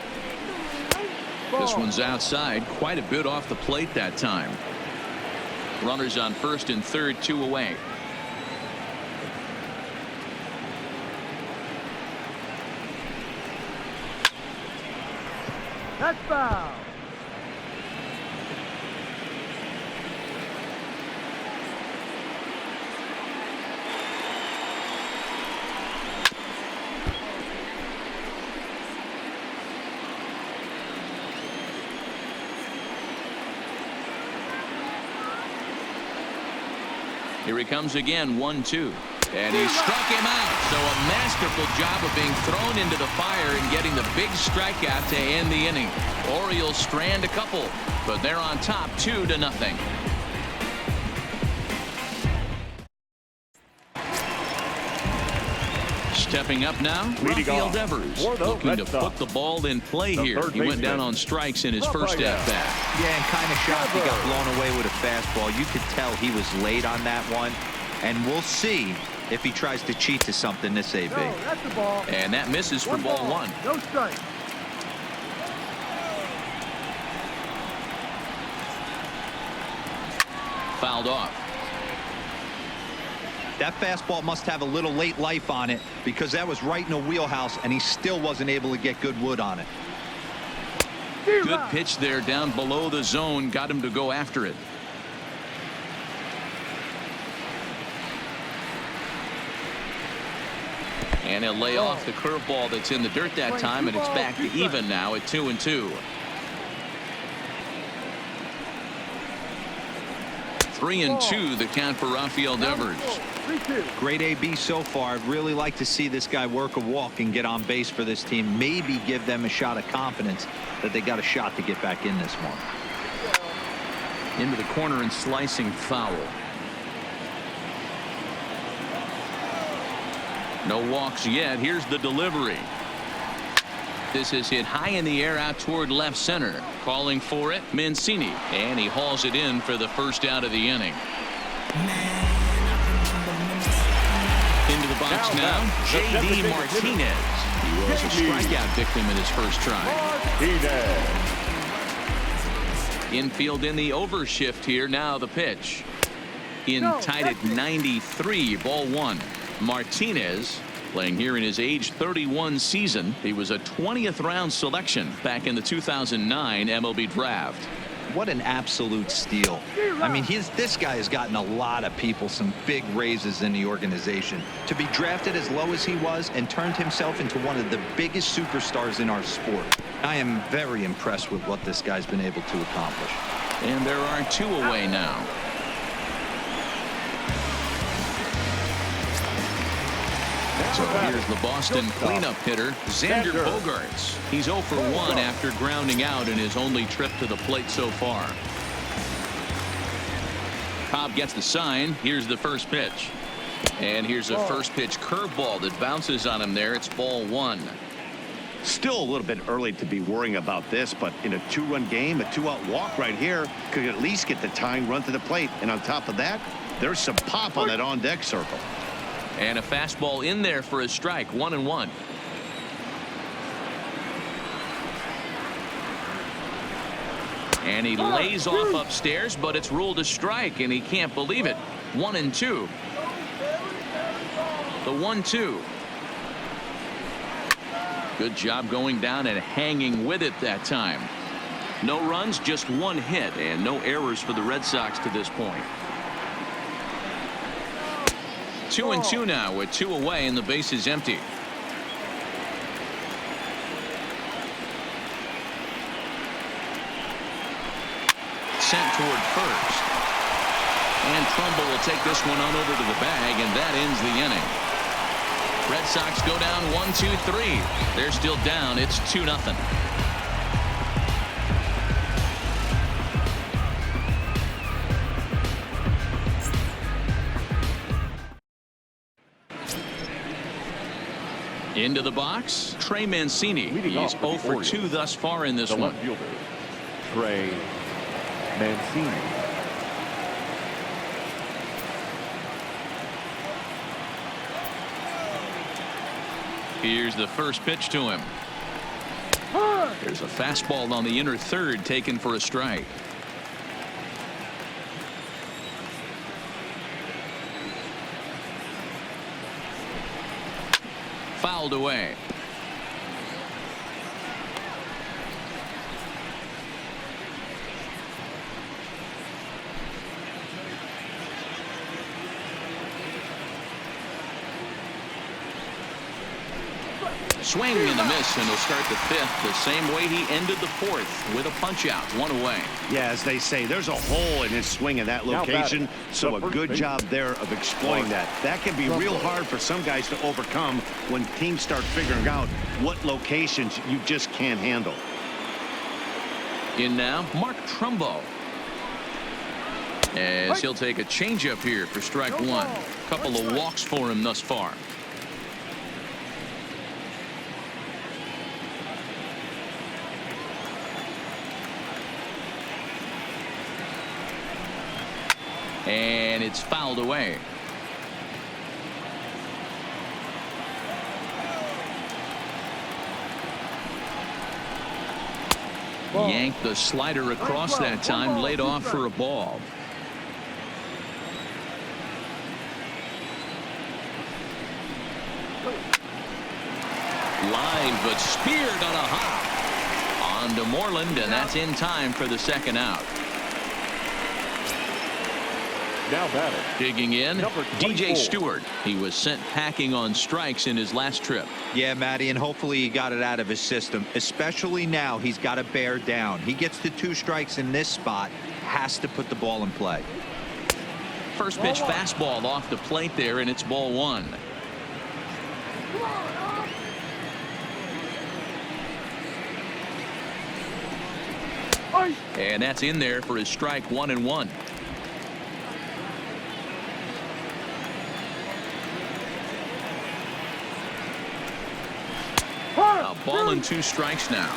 A: This one's outside, quite a bit off the plate that time. Runners on first and third, 2 away.
E: That's foul.
A: Here he comes again, 1-2. And he struck him out. So a masterful job of being thrown into the fire and getting the big strikeout to end the inning. Orioles strand a couple, but they're on top 2-0. Stepping up now, Rafael Devers, looking to put the ball in play here. He went down on strikes in his first at-bat.
D: Yeah, and kind of shocked he got blown away with a fastball. You could tell he was late on that one, and we'll see if he tries to cheat to something this AB.
E: No, that's the ball.
A: And that misses for ball 1.
E: No strike.
A: Fouled off.
D: That fastball must have a little late life on it, because that was right in the wheelhouse, and he still wasn't able to get good wood on it.
A: Good pitch there down below the zone, got him to go after it. And he'll lay off the curveball that's in the dirt that time, and it's back to even now at 2-2. 3-2 the count for Rafael Devers.
D: Great AB so far. I'd really like to see this guy work a walk and get on base for this team. Maybe give them a shot of confidence that they got a shot to get back in this one.
A: Into the corner and slicing foul. No walks yet. Here's the delivery. This is hit high in the air out toward left center. Calling for it, Mancini. And he hauls it in for the first out of the inning. Into the box now, J.D. Martinez. He was a strikeout victim in his first try. Infield in the overshift here. Now the pitch. In tied at 93, ball 1. Martinez Playing here in his age 31 season, he was a 20th round selection back in the 2009 MLB draft.
D: What an absolute steal. I mean, this guy has gotten a lot of people some big raises in the organization. To be drafted as low as he was and turned himself into one of the biggest superstars in our sport. I am very impressed with what this guy's been able to accomplish.
A: And there are 2 away now. So here's the Boston cleanup hitter, Xander Bogaerts. He's 0 for 1 after grounding out in his only trip to the plate so far. Cobb gets the sign. Here's the first pitch. And here's a first pitch curveball that bounces on him there. It's ball 1.
B: Still a little bit early to be worrying about this, but in a 2-run game, a 2-out walk right here could at least get the tying run to the plate. And on top of that, there's some pop on that on-deck circle.
A: And a fastball in there for a strike. 1-1. And he lays off upstairs, but it's ruled a strike, and he can't believe it. 1-2. The 1-2. Good job going down and hanging with it that time. No runs, just 1 hit, and no errors for the Red Sox to this point. 2-2 now with 2 away and the base is empty. Sent toward first. And Trumbull will take this one on over to the bag, and that ends the inning. Red Sox go down 1-2-3. They're still down. It's 2-0. Into the box, Trey Mancini. He's 0 for 2 thus far in this one.
C: Fielder, Trey Mancini.
A: Here's the first pitch to him. There's a fastball on the inner third taken for a strike. Fouled away. Swing and a miss, and he'll start the 5th the same way he ended the 4th with a punch out. 1 away.
B: Yeah, as they say, there's a hole in his swing in that location, so a good job there of exploiting that. That can be real hard for some guys to overcome when teams start figuring out what locations you just can't handle.
A: In now, Mark Trumbo. As he'll take a changeup here for strike 1. Couple of walks for him thus far. And it's fouled away. Yanked the slider across that time, laid off for a ball. Line, but speared on a hop. On to Moreland, and that's in time for the 2nd out.
C: Now batting.
A: Digging in, DJ Stewart. He was sent packing on strikes in his last trip.
D: Yeah, Matty, and hopefully he got it out of his system, especially now. He's got to bear down. He gets the 2 strikes in this spot, has to put the ball in play.
A: First pitch fastball off the plate there, and it's ball 1. And that's in there for his strike 1-1. A ball and 2 strikes now.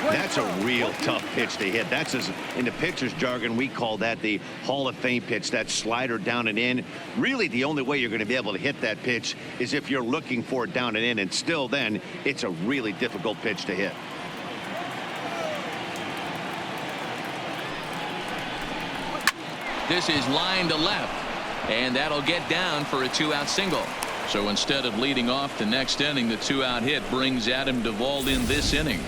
B: That's a real tough pitch to hit. That's, as in the pitcher's jargon, we call that the Hall of Fame pitch. That slider down and in. Really, the only way you're going to be able to hit that pitch is if you're looking for it down and in, and still then it's a really difficult pitch to hit.
A: This is line to left, and that'll get down for a 2-out single. So instead of leading off the next inning, the 2-out hit brings Adam Duvall in this inning.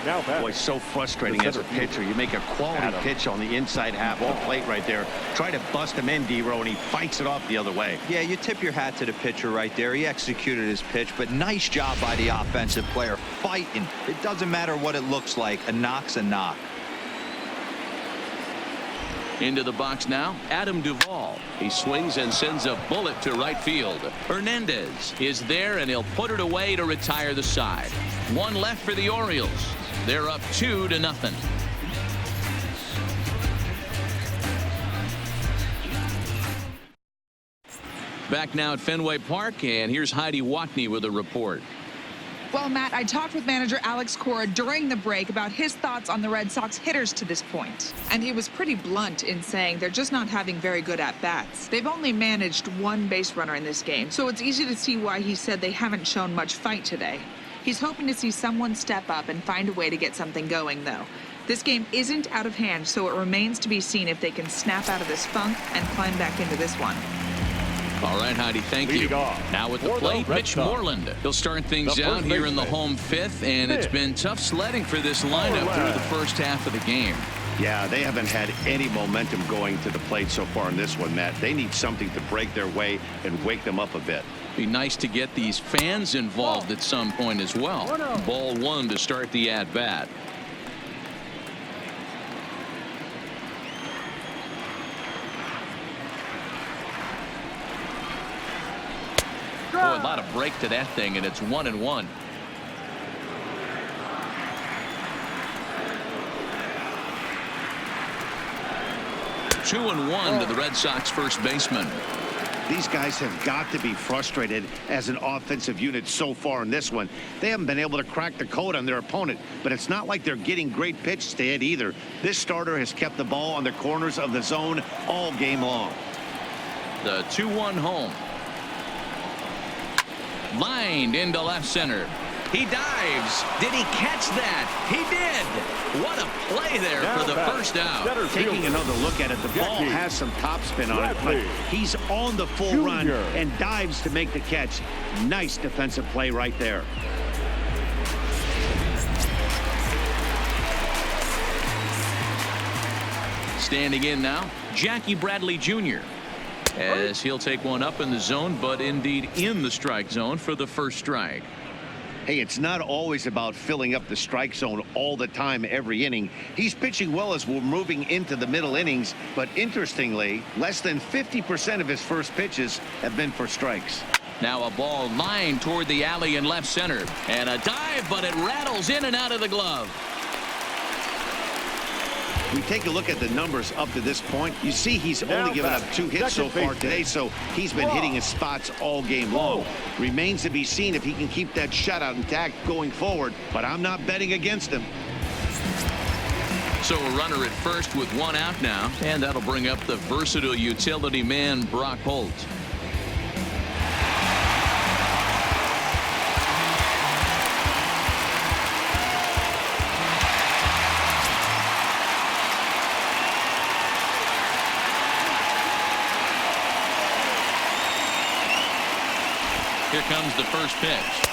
C: Now batting.
B: Boy, so frustrating as a pitcher. You make a quality pitch on the inside half of the plate right there. Try to bust him in, D-Row, and he fights it off the other way.
D: Yeah, you tip your hat to the pitcher right there. He executed his pitch, but nice job by the offensive player fighting. It doesn't matter what it looks like. A knock's a knock.
A: Into the box now, Adam Duvall. He swings and sends a bullet to right field. Hernandez is there, and he'll put it away to retire the side. One left for the Orioles. They're up 2-0. Back now at Fenway Park, and here's Heidi Watney with a report.
G: Well, Matt, I talked with manager Alex Cora during the break about his thoughts on the Red Sox hitters to this point. And he was pretty blunt in saying they're just not having very good at-bats. They've only managed one base runner in this game, so it's easy to see why he said they haven't shown much fight today. He's hoping to see someone step up and find a way to get something going, though. This game isn't out of hand, so it remains to be seen if they can snap out of this funk and climb back into this one.
A: All right, Heidi, thank you. Now with the plate, Mitch Moreland. He'll start things out here in the home fifth, and it's been tough sledding for this lineup through the first half of the game.
B: Yeah, they haven't had any momentum going to the plate so far in this one, Matt. They need something to break their way and wake them up a bit.
A: Be nice to get these fans involved at some point as well. Ball one to start the at-bat. Boy, a lot of break to that thing, and it's 1-1. Two and one to the Red Sox first baseman.
B: These guys have got to be frustrated as an offensive unit so far in this one. They haven't been able to crack the code on their opponent, but it's not like they're getting great pitches to hit either. This starter has kept the ball on the corners of the zone all game long.
A: The 2-1 home. Lined into left center. He dives. Did he catch that? He did. What a play there for the first out.
B: Taking another look at it, the ball has some topspin on it, but he's on the full run and dives to make the catch. Nice defensive play right there.
A: Standing in now, Jackie Bradley Jr. as he'll take one up in the zone, but indeed in the strike zone for the first strike.
B: Hey, it's not always about filling up the strike zone all the time every inning. He's pitching well as we're moving into the middle innings, but interestingly, less than 50% of his first pitches have been for strikes.
A: Now a ball lined toward the alley in left center, and a dive, but it rattles in and out of the glove.
B: We take a look at the numbers up to this point. You see he's only given up 2 hits so far today, so he's been hitting his spots all game long. Remains to be seen if he can keep that shutout intact going forward, but I'm not betting against him.
A: So a runner at first with 1 out now, and that'll bring up the versatile utility man Brock Holt. Here comes the first pitch,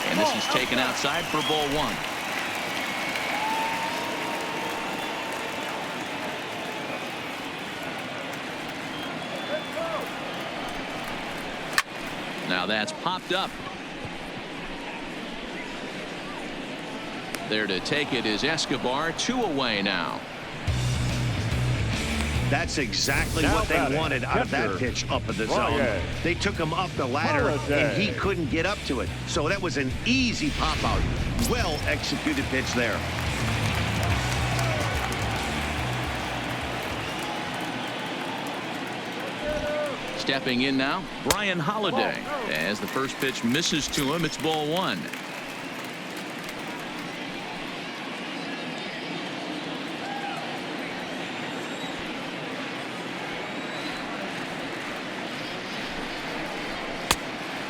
A: and this is taken outside for ball 1. Now that's popped up. There to take it is Escobar. 2 away now.
B: That's exactly what they wanted out of that pitch up in the zone. They took him up the ladder, and he couldn't get up to it. So that was an easy pop out. Well executed pitch there.
A: Stepping in now, Brian Holiday. As the first pitch misses to him, it's ball 1.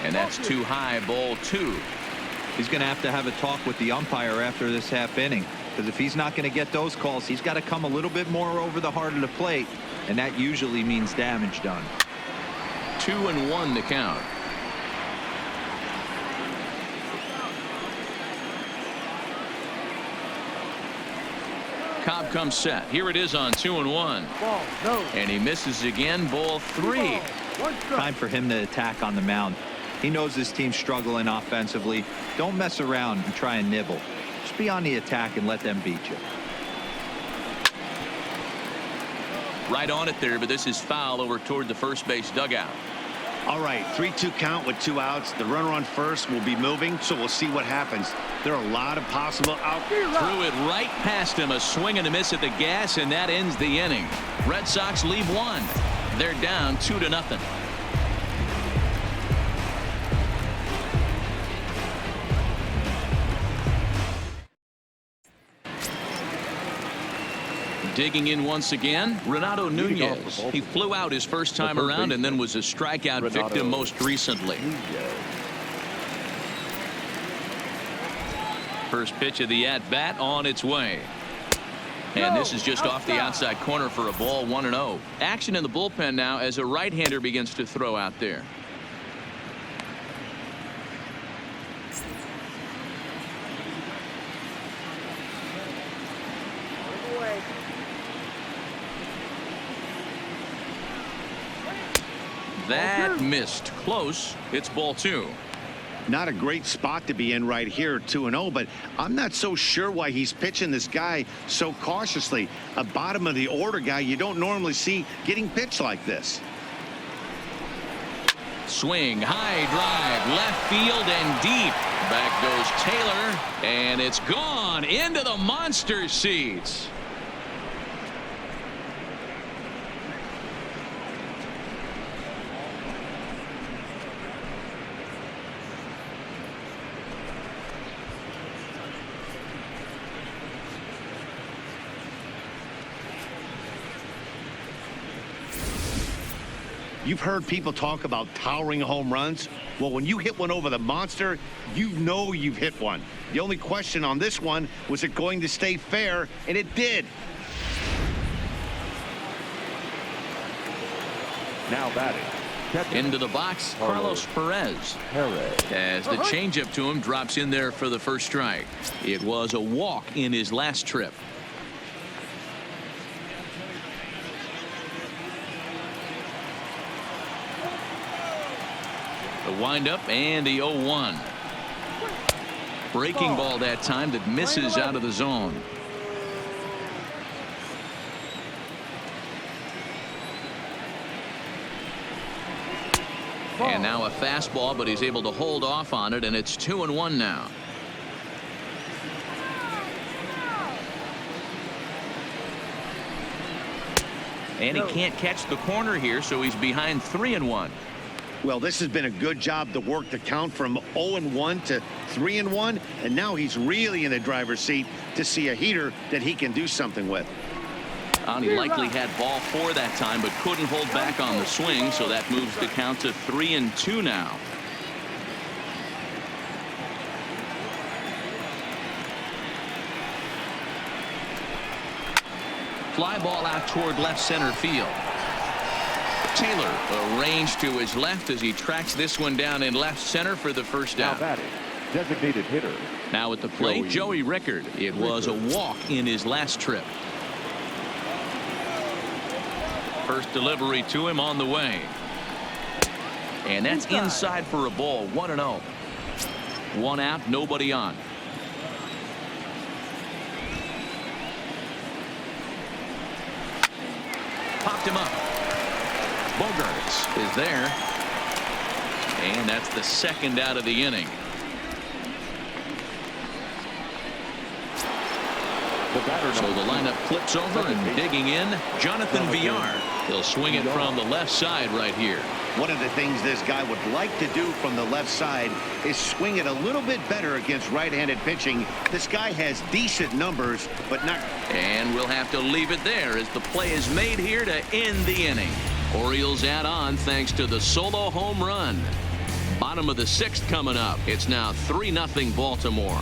A: And that's too high, ball 2.
D: He's going to have a talk with the umpire after this half inning, because if he's not going to get those calls, he's got to come a little bit more over the heart of the plate, and that usually means damage done.
A: 2-1 to count. Cobb comes set. Here it is on 2-1.
E: Ball, no.
A: And he misses again. Ball 3.
E: One strike.
D: Time for him to attack on the mound. He knows this team's struggling offensively. Don't mess around and try and nibble. Just be on the attack and let them beat you.
A: Right on it there, but this is foul over toward the first base dugout.
B: All right, 3-2 count with 2 outs. The runner on first will be moving, so we'll see what happens. There are a lot of possible out.
A: Threw it right past him. A swing and a miss at the gas, and that ends the inning. Red Sox leave 1. They're down 2-0. Digging in once again, Renato Nunez. He flew out his first time around and then was a strikeout victim most recently. First pitch of the at-bat on its way. And this is just off the outside corner for a ball, 1-0. Action in the bullpen now as a right-hander begins to throw out there. That missed. Close. It's ball 2.
B: Not a great spot to be in right here, 2-0, but I'm not so sure why he's pitching this guy so cautiously. A bottom of the order guy you don't normally see getting pitched like this.
A: Swing, high drive, left field and deep. Back goes Taylor, and it's gone into the monster seats.
B: You've heard people talk about towering home runs. Well, when you hit one over the monster, you know you've hit one. The only question on this one was it going to stay fair, and it did.
C: Now batting.
A: Into the box, Carlos Perez. As the changeup to him drops in there for the first strike. It was a walk in his last trip. The windup and the 0-1. Breaking ball that time that misses out of the zone. And now a fastball, but he's able to hold off on it, and it's 2-1 now. And he can't catch the corner here, so he's behind 3-1.
B: Well, this has been a good job to work the count from 0-1 to 3-1, and now he's really in the driver's seat to see a heater that he can do something with.
A: And he likely had ball 4 that time, but couldn't hold back on the swing, so that moves the count to 3-2 now. Fly ball out toward left center field. Taylor arranged to his left as he tracks this one down in left center for the first
C: Now
A: out.
C: batting. Designated hitter.
A: Now at the plate, Joey Rickard. It was a walk in his last trip. First delivery to him on the way. And that's inside for a ball, 1-0. 1 out, nobody on. Popped him up. Bogarts is there. And that's the second out of the inning. So the lineup flips over and digging in, Jonathan Villar. He'll swing it from the left side right here.
B: One of the things this guy would like to do from the left side is swing it a little bit better against right-handed pitching. This guy has decent numbers, but not.
A: And we'll have to leave it there as the play is made here to end the inning. Orioles add on thanks to the solo home run. Bottom of the 6th coming up. It's now 3-0 Baltimore.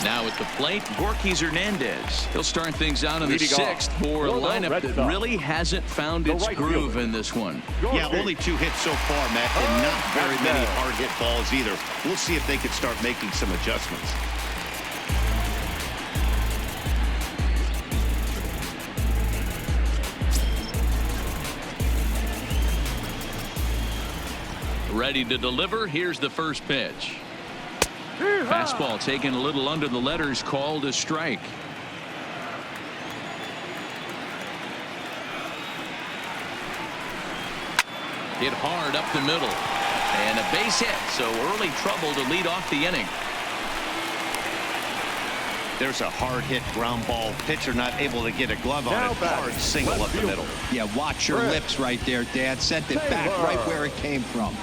A: Now at the plate, Gorkys Hernandez. He'll start things out in the 6th for a lineup that really hasn't found its groove in this one.
B: Yeah, only 2 hits so far, Matt, and not very many hard hit balls either. We'll see if they can start making some adjustments.
A: Ready to deliver. Here's the first pitch. Fastball taken a little under the letters, called a strike. Hit hard up the middle. And a base hit, so early trouble to lead off the inning.
B: There's a hard hit ground ball. Pitcher not able to get a glove on it. Hard single up the middle.
D: Yeah, watch your lips right there, Dad. Sent it back right where it came from.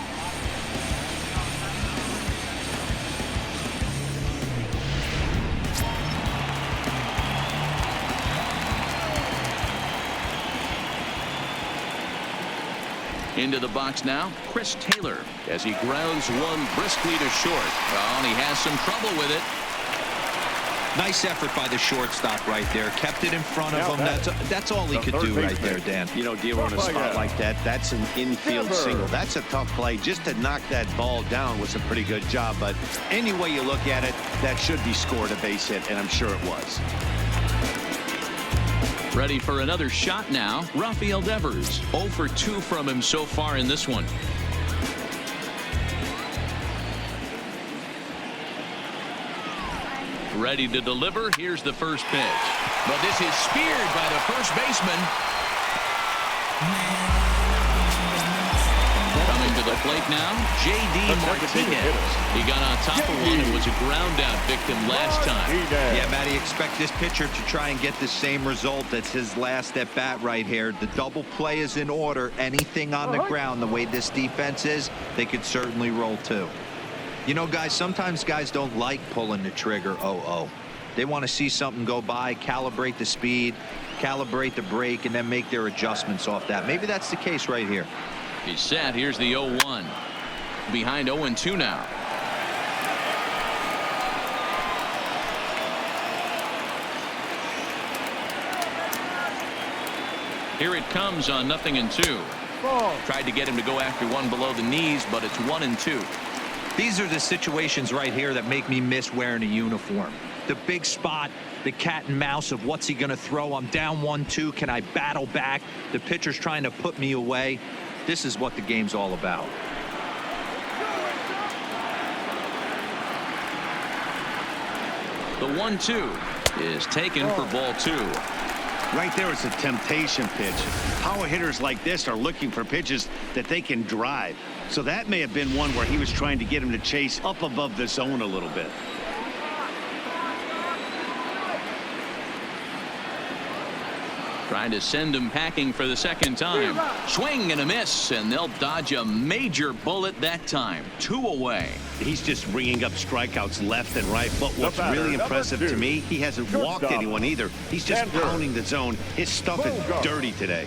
A: Into the box now, Chris Taylor, as he grounds one briskly to short. Well, and he has some trouble with it.
D: Nice effort by the shortstop right there. Kept it in front of him. That's all he could do right there, Dan.
B: You know, dealing on a spot like that, that's an infield single. That's a tough play. Just to knock that ball down was a pretty good job. But any way you look at it, that should be scored a base hit, and I'm sure it was.
A: Ready for another shot now. Rafael Devers, 0 for 2 from him so far in this one. Ready to deliver. Here's the first pitch. But this is speared by the first baseman. Coming to the plate now, J.D. Martinez. He got on top of one and was a ground out victim last time.
D: Yeah, Matty, expect this pitcher to try and get the same result. That's his last at bat right here. The double play is in order. Anything on the ground, the way this defense is, they could certainly roll too. You know, guys, sometimes guys don't like pulling the trigger 0-0. They want to see something go by, calibrate the speed, calibrate the brake, and then make their adjustments off that. Maybe that's the case right here.
A: He's set. Here's the 0-1. Behind 0-2 now. Here it comes on 0-2. Tried to get him to go after one below the knees, but it's 1-2.
D: These are the situations right here that make me miss wearing a uniform. The big spot, the cat and mouse of what's he going to throw. I'm down 1-2. Can I battle back? The pitcher's trying to put me away. This is what the game's all about.
A: The 1-2 is taken for ball 2.
B: Right there is a temptation pitch. Power hitters like this are looking for pitches that they can drive. So that may have been one where he was trying to get him to chase up above the zone a little bit.
A: Trying to send him packing for the second time. Swing and a miss, and they'll dodge a major bullet that time. 2 away.
B: He's just ringing up strikeouts left and right. But what's really impressive to me, he hasn't walked anyone either. He's just pounding the zone. His stuff is dirty today.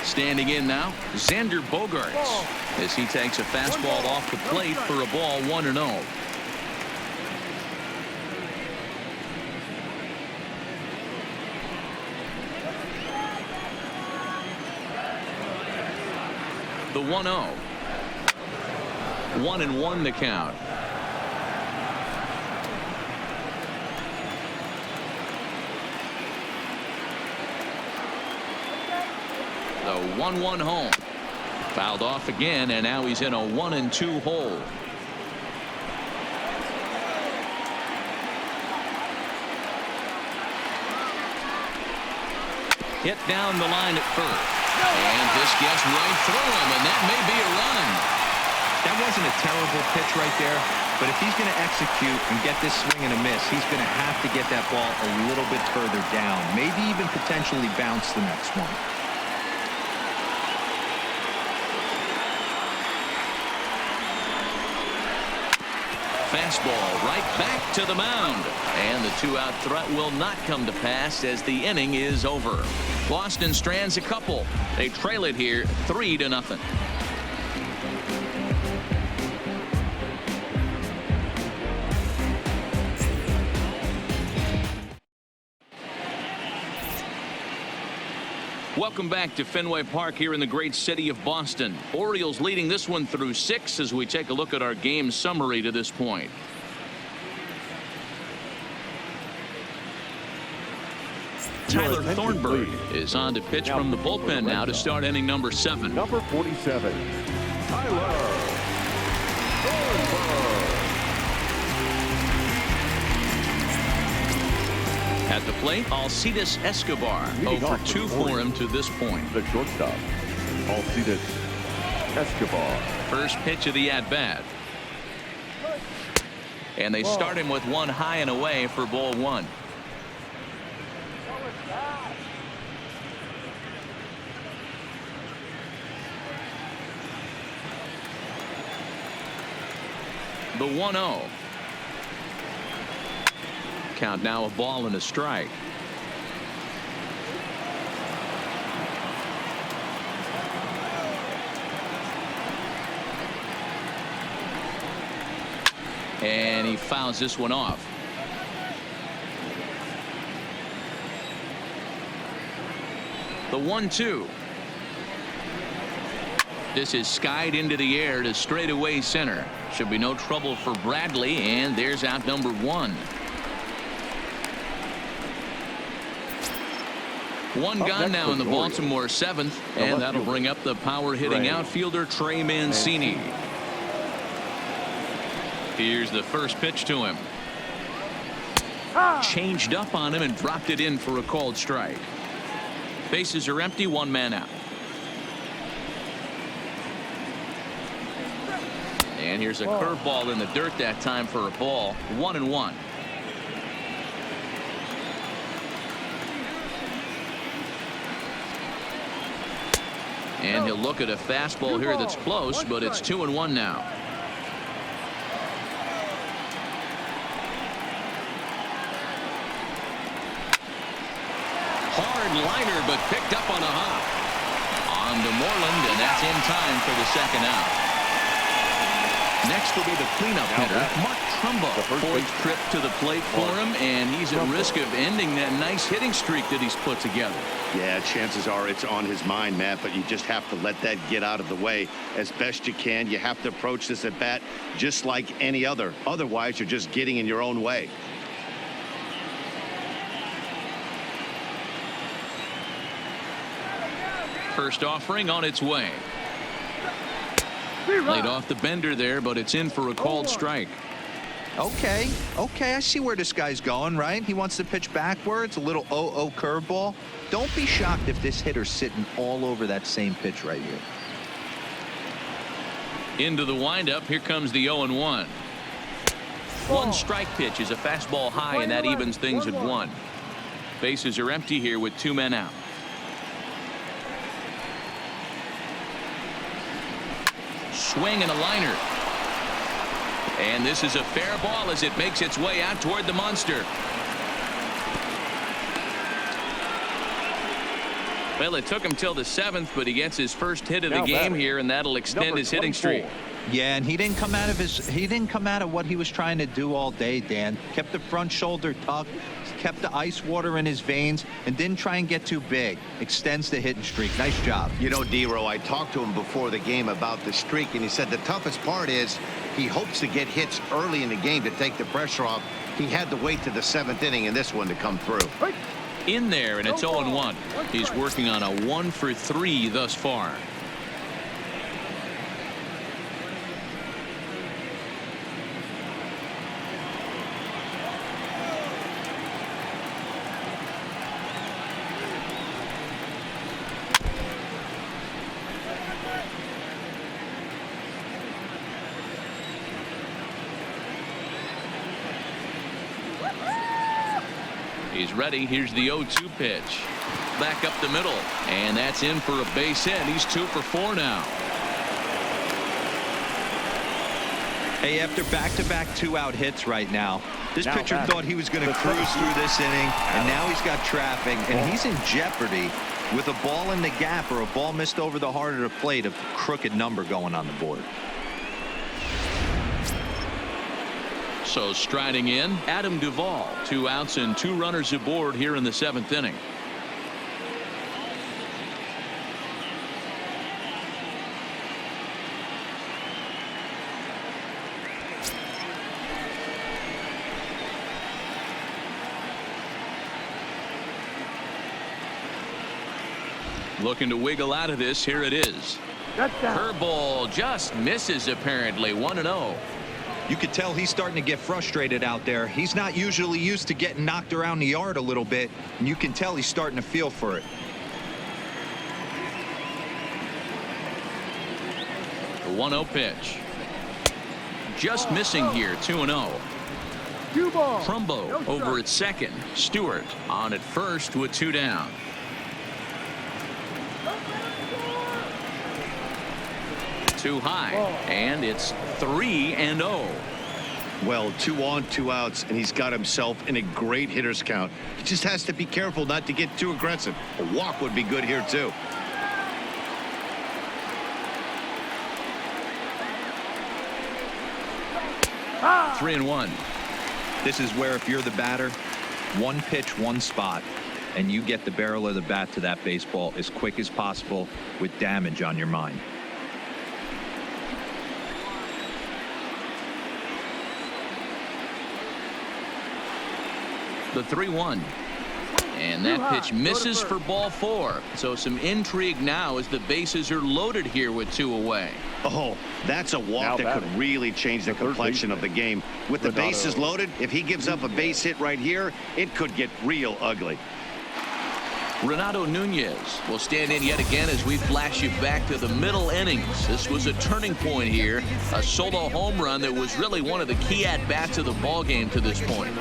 A: Standing in now, Xander Bogaerts, as he takes a fastball off the plate for a ball 1-0. The 1-0. 1-1 the count. The 1-1 home. Fouled off again, and now he's in a 1-2 hole. Hit down the line at first. And this gets right through him, and that may be a run.
D: That wasn't a terrible pitch right there, but if he's going to execute and get this swing and a miss, he's going to have to get that ball a little bit further down, maybe even potentially bounce the next one.
A: Fastball right back to the mound, and the 2-out threat will not come to pass as the inning is over. Boston strands a couple. They trail it here 3-0. Welcome back to Fenway Park here in the great city of Boston. Orioles leading this one through 6 as we take a look at our game summary to this point. Tyler
C: attention,
A: Thornburg
C: please.
A: is on to pitch
C: Now
A: from the
C: for the
A: bullpen
C: Red
A: now to
C: Sox.
A: start inning number 7.
C: Number 47, Tyler Thornburg.
A: At the plate, Alcides Escobar.
C: Leading
A: 0
C: off
A: for
C: for
A: 2
C: the
A: for him
C: Orioles.
A: to this point.
C: The shortstop, Alcides Escobar.
A: First pitch of the at-bat. And they start him with one high and away for ball 1. The 1-0. Count now, a ball and a strike. And he fouls this one off. The 1-2. This is skied into the air to straightaway center. Should be no trouble for Bradley, and there's out number 1. One
C: Up
A: gone
C: next
A: now
C: for
A: in the
C: the Orioles.
A: Baltimore 7th,
C: The
A: and
C: left
A: that'll
C: fielder,
A: bring up the power-hitting
C: Trey
A: outfielder Trey Mancini. Here's the first pitch to him. Changed up on him and dropped it in for a called strike. Bases are empty, 1 man out. And here's a curveball in the dirt that time for a ball. 1-1. And he'll look at a fastball here that's close, but it's 2-1 now. Hard liner, but picked up on a hop. On to Moreland, and that's in time for the second out. Next will be the cleanup hitter, Mark Trumbo. Fourth trip to the plate for him, and he's at risk of ending that nice hitting streak that he's put together.
B: Yeah, chances are it's on his mind, Matt, but you just have to let that get out of the way as best you can. You have to approach this at bat just like any other. Otherwise, you're just getting in your own way.
A: First offering on its way. Laid off the bender there, but it's in for a called strike.
D: Okay, I see where this guy's going, right? He wants to pitch backwards, a little 0-0 curveball. Don't be shocked if this hitter's sitting all over that same pitch right here.
A: Into the windup, here comes the 0-1. One strike pitch is a fastball high, and that evens things at 1. Bases are empty here with 2 men out. Swing and a liner. And this is a fair ball as it makes its way out toward the monster. Well, it took him till the 7th, but he gets his first hit of the game here, and that'll extend his hitting streak.
D: Yeah, and he didn't come out of what he was trying to do all day, Dan. Kept the front shoulder tucked, kept the ice water in his veins, and didn't try and get too big. Extends the hitting streak. Nice job.
B: You know, D-Row, I talked to him before the game about the streak, and he said the toughest part is he hopes to get hits early in the game to take the pressure off. He had to wait to the 7th inning in this one to come through.
A: In there, and it's 0-1. He's working on a 1 for 3 thus far. He's ready. Here's the 0-2 pitch. Back up the middle. And that's in for a base hit. He's 2 for 4 now.
D: Hey, after back-to-back 2-out hits right now, this pitcher thought he was going to cruise through this inning, and now he's got traffic, and he's in jeopardy with a ball in the gap or a ball missed over the heart of the plate, a crooked number going on the board.
A: So striding in, Adam Duvall. 2 outs and 2 runners aboard here in the 7th inning. Looking to wiggle out of this. Here it is. Curveball just misses apparently. 1-0.
D: You could tell he's starting to get frustrated out there. He's not usually used to getting knocked around the yard a little bit, and you can tell he's starting to feel for it.
A: The 1-0 pitch. Just missing here. 2-0. Trumbo over at second. Stewart on at first with 2 down. Too high, and it's 3-0.
B: Well, 2 on, 2 outs, and he's got himself in a great hitter's count. He just has to be careful not to get too aggressive. A walk would be good here too.
A: Ah! 3-1.
D: This is where if you're the batter, one pitch, one spot, and you get the barrel of the bat to that baseball as quick as possible with damage on your mind.
A: The 3-1. And that pitch misses for ball 4. So some intrigue now as the bases are loaded here with 2 away.
B: Oh, that's a walk that could really change the complexion of the game. With the bases loaded, if he gives up a base hit right here, it could get real ugly.
A: Renato Nunez will stand in yet again as we flash you back to the middle innings. This was a turning point here. A solo home run that was really one of the key at-bats of the ball game to this point.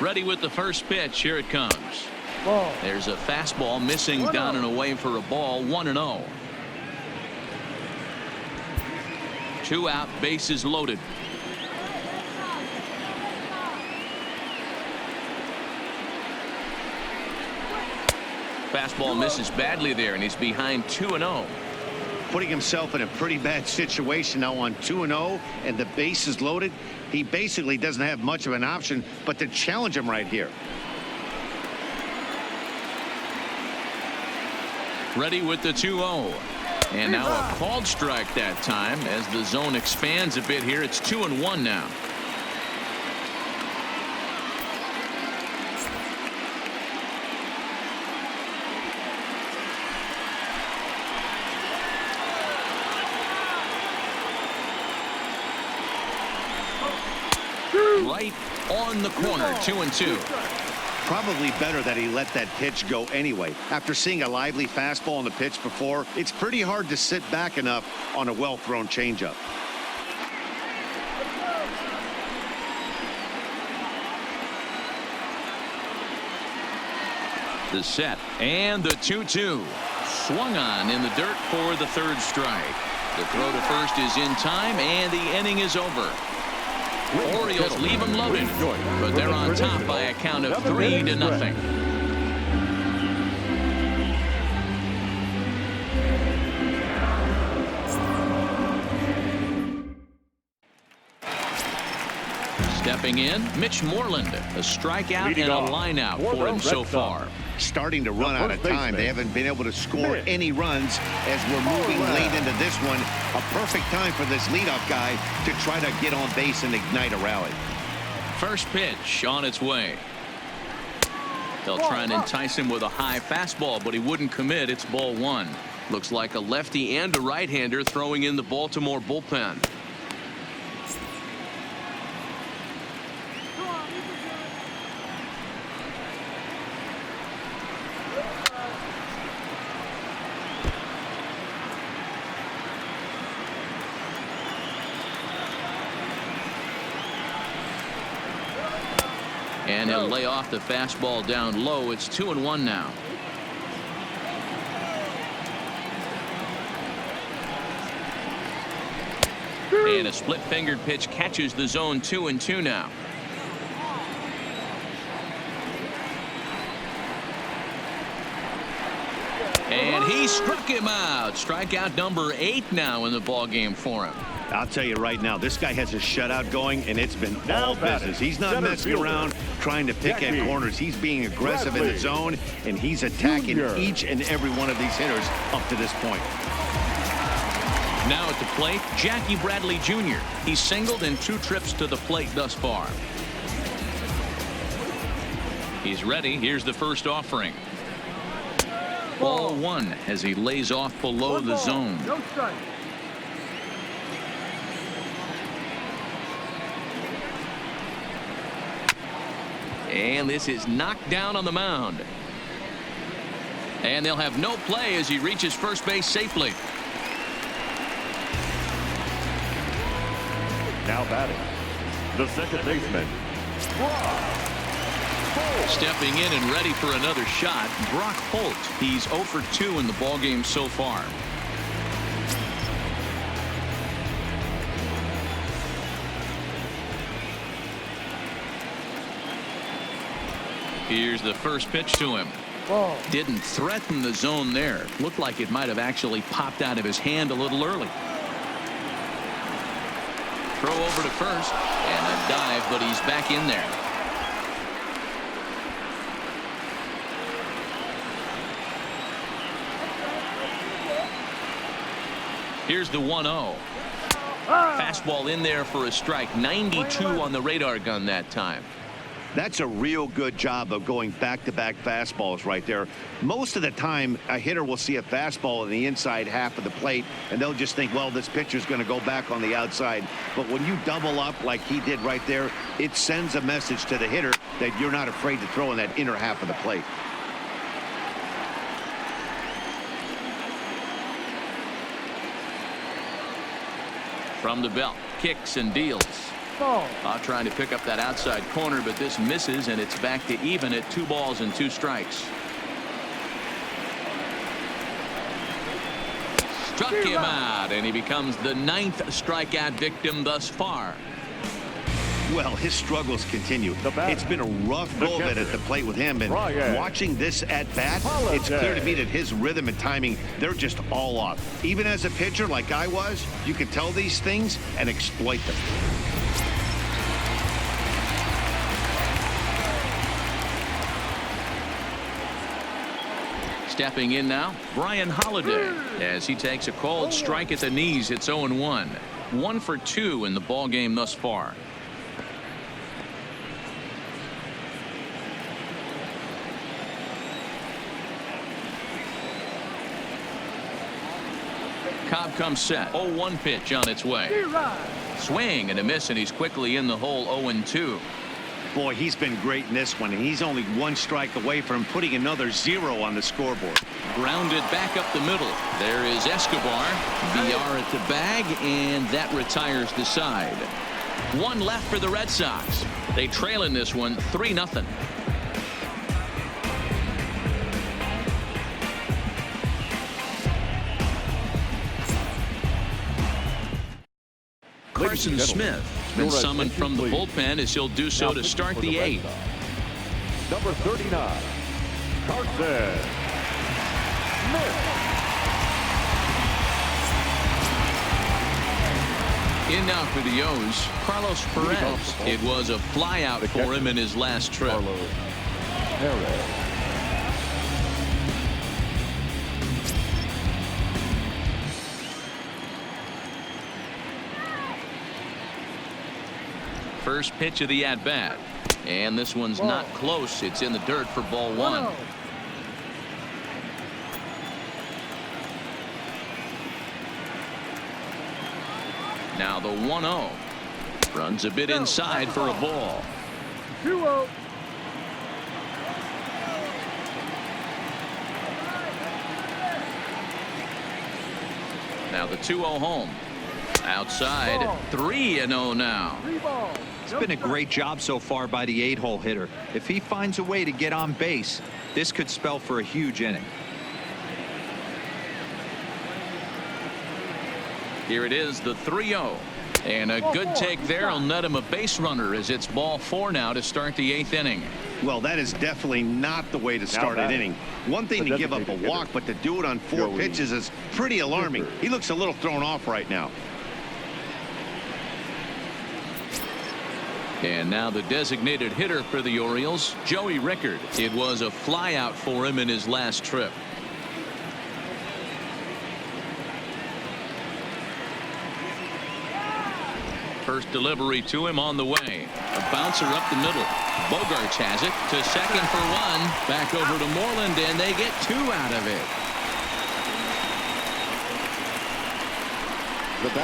A: Ready with the first pitch. Here it comes. There's a fastball missing down and away for a ball. 1-0. 2 out, bases loaded. Fastball misses badly there, and he's behind 2-0.
B: Putting himself in a pretty bad situation now on 2-0, and the base is loaded. He basically doesn't have much of an option but to challenge him right here.
A: Ready with the 2-0. And now a called strike that time as the zone expands a bit here. It's 2-1 now. Right on the corner. 2-2.
B: Probably better that he let that pitch go anyway. After seeing a lively fastball on the pitch before, it's pretty hard to sit back enough on a well-thrown changeup.
A: The set and the 2-2. Swung on in the dirt for the 3rd strike. The throw to first is in time, and the inning is over. Orioles leave them loaded, but they're on top by a count of 3-0. Stepping in, Mitch Moreland. A strikeout and a lineout for him so far.
B: Starting to run out of time. They haven't been able to score any runs as we're moving late into this one. A perfect time for this leadoff guy to try to get on base and ignite a rally.
A: First pitch on its way. They'll try and entice him with a high fastball, but he wouldn't commit. It's ball 1. Looks like a lefty and a right-hander throwing in the Baltimore bullpen. And he'll lay off the fastball down low. It's 2-1 now. And a split-fingered pitch catches the zone. 2-2 now. And he struck him out. Strikeout number 8 now in the ball game for him.
B: I'll tell you right now, this guy has a shutout going, and it's been all business. He's not messing around trying to pick at corners. He's being aggressive in the zone, and he's attacking each and every one of these hitters up to this point.
A: Now at the plate, Jackie Bradley Jr. He's singled in 2 trips to the plate thus far. He's ready. Here's the first offering. Ball 1 as he lays off below the zone.
E: No strike.
A: And this is knocked down on the mound. And they'll have no play as he reaches first base safely.
C: Now batting, the second baseman,
A: Stepping in and ready for another shot, Brock Holt. He's 0 for 2 in the ballgame so far. Here's the first pitch to him.
E: Ball.
A: Didn't threaten the zone there. Looked like it might have actually popped out of his hand a little early. Throw over to first and a dive, but he's back in there. Here's the 1-0. Fastball in there for a strike. 92 on the radar gun that time.
B: That's a real good job of going back-to-back fastballs right there. Most of the time, a hitter will see a fastball in the inside half of the plate, and they'll just think, well, this pitcher's going to go back on the outside. But when you double up like he did right there, it sends a message to the hitter that you're not afraid to throw in that inner half of the plate.
A: From the belt, kicks and deals.
E: Ball.
A: Trying to pick up that outside corner, but this misses, and it's back to even at 2 balls and 2 strikes. Struck him out, and he becomes the 9th strikeout victim thus far.
B: Well, his struggles continue. It's been a rough go of it at the plate with him, and watching this at bat, it's clear to me that his rhythm and timing, they're just all off. Even as a pitcher like I was, you can tell these things and exploit them.
A: Stepping in now, Brian Holiday, as he takes a called strike at the knees. It's 0-1. 1 for 2 in the ball game thus far. Cobb comes set. 0-1 pitch on its way. Swing and a miss, and he's quickly in the hole. 0-2.
B: Boy, he's been great in this one, and he's only 1 strike away from putting another 0 on the scoreboard.
A: Grounded back up the middle. There is Escobar. VR at the bag, and that retires the side. 1 left for the Red Sox. They trail in this one 3-0. Carson Smith has been summoned from the bullpen as he'll do so to start the 8th.
C: Number 39, Carson Smith.
A: In now for the O's, Carlos Perez. It was a flyout for him in his last trip. First pitch of the at-bat, and this one's not close. It's in the dirt for ball 1. Now the 1-0 runs a bit inside for a ball.
E: 2-0.
A: Now the 2-0 home. Outside, 3-0 now.
E: 3 balls.
D: It's been a great job so far by the 8-hole hitter. If he finds a way to get on base, this could spell for a huge inning.
A: Here it is, the 3-0. And a good take there will net him a base runner as it's ball 4 now to start the 8th inning.
B: Well, that is definitely not the way to start an inning. One thing to give up a walk, but to do it on 4 pitches is pretty alarming. He looks a little thrown off right now.
A: And now the designated hitter for the Orioles, Joey Rickard. It was a flyout for him in his last trip. First delivery to him on the way. A bouncer up the middle. Bogarts has it to second for one. Back over to Moreland, and they get 2 out of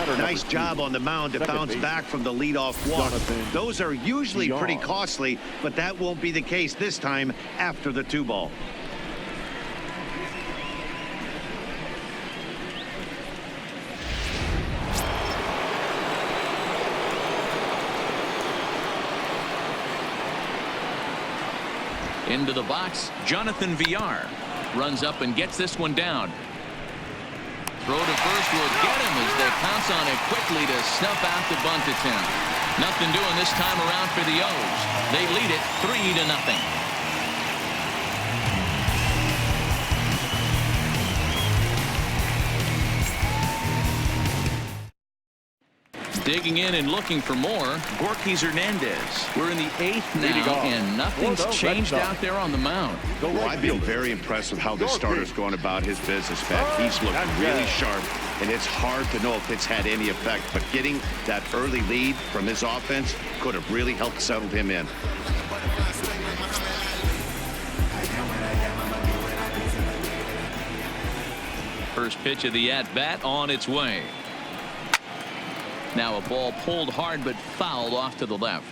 A: it.
B: Nice job on the mound to bounce back from the leadoff walk. Those are usually pretty costly, but that won't be the case this time after the 2-ball.
A: Into the box, Jonathan Villar runs up and gets this one down. Throw to first will get him as they pounce on it quickly to snuff out the bunt attempt. Nothing doing this time around for the O's. They lead it 3-0. Digging in and looking for more, Gorkys Hernandez. We're in the 8th now, and nothing's changed out there on the mound.
B: Well, I've been very impressed with how this starter's going about his business, Beck. He's looking really sharp, and it's hard to know if it's had any effect, but getting that early lead from his offense could have really helped settle him in.
A: First pitch of the at-bat on its way. Now a ball pulled hard but fouled off to the left.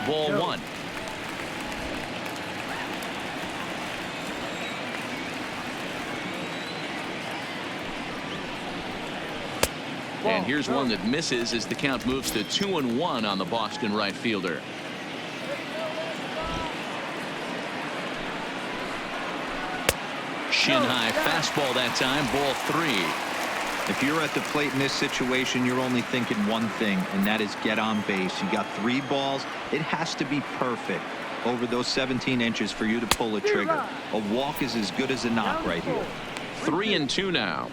A: Ball 1. And here's one that misses as the count moves to 2-1 on the Boston right fielder. Shin high fastball that time. Ball 3.
D: If you're at the plate in this situation, you're only thinking one thing, and that is get on base. You got 3 balls. It has to be perfect over those 17 inches for you to pull a trigger. A walk is as good as a knock right here.
A: 3-2 now.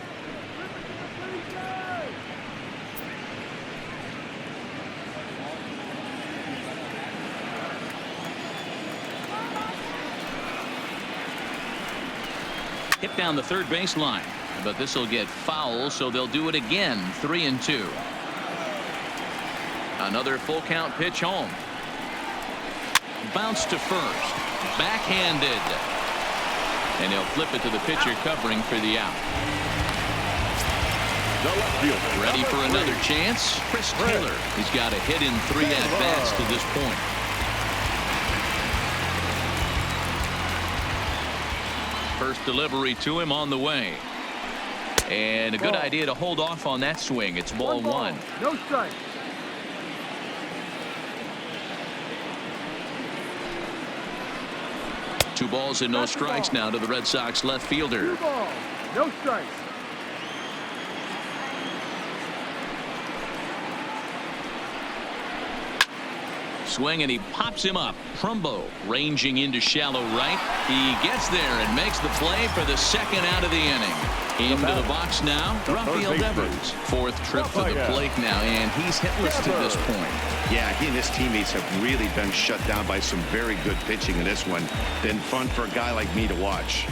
A: Hit down the third baseline, but this will get foul, so they'll do it again. 3-2. Another full count pitch home. Bounce to first. Backhanded. And he'll flip it to the pitcher covering for the out. Ready for another chance. Chris Taylor. He's got a hit in 3 at-bats to this point. First delivery to him on the way. And a good idea to hold off on that swing. It's ball 1.
E: No strike.
A: Two balls and no strikes now to the Red Sox left fielder.
E: 2 balls. No strikes.
A: Swing, and he pops him up. Trumbo ranging into shallow right. He gets there and makes the play for the second out of the inning. Into the box now, Rafael Devers. 4th trip to the plate now, and he's hitless to this point.
B: Yeah, he and his teammates have really been shut down by some very good pitching in this one. Been fun for a guy like me to watch.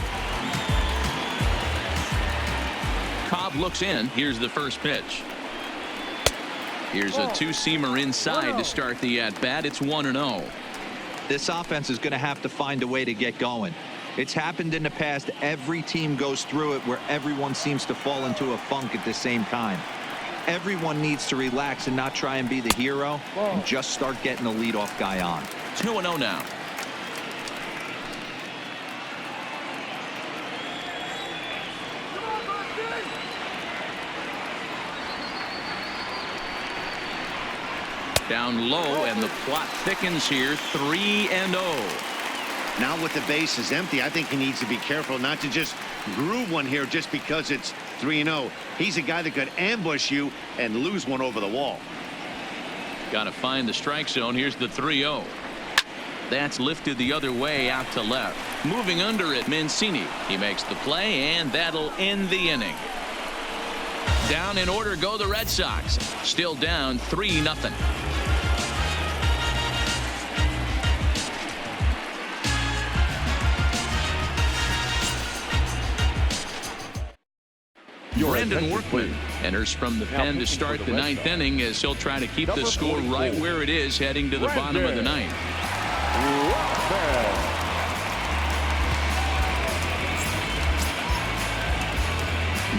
A: Cobb looks in. Here's the first pitch. Here's a 2-seamer inside to start the at-bat. It's 1-0.
D: This offense is going to have to find a way to get going. It's happened in the past. Every team goes through it where everyone seems to fall into a funk at the same time. Everyone needs to relax and not try and be the hero and just start getting the leadoff guy on.
A: 2-0 now. Down low, and the plot thickens here. 3-0.
B: Now with the bases empty, I think he needs to be careful not to just groove one here just because it's 3-0. He's a guy that could ambush you and lose one over the wall.
A: Got to find the strike zone. Here's the 3-0. That's lifted the other way out to left. Moving under it, Mancini. He makes the play, and that'll end the inning. Down in order go the Red Sox. Still down 3-0. Brandon Workman enters from the pen to start the ninth inning as he'll try to keep the score right where it is heading to the bottom of the ninth.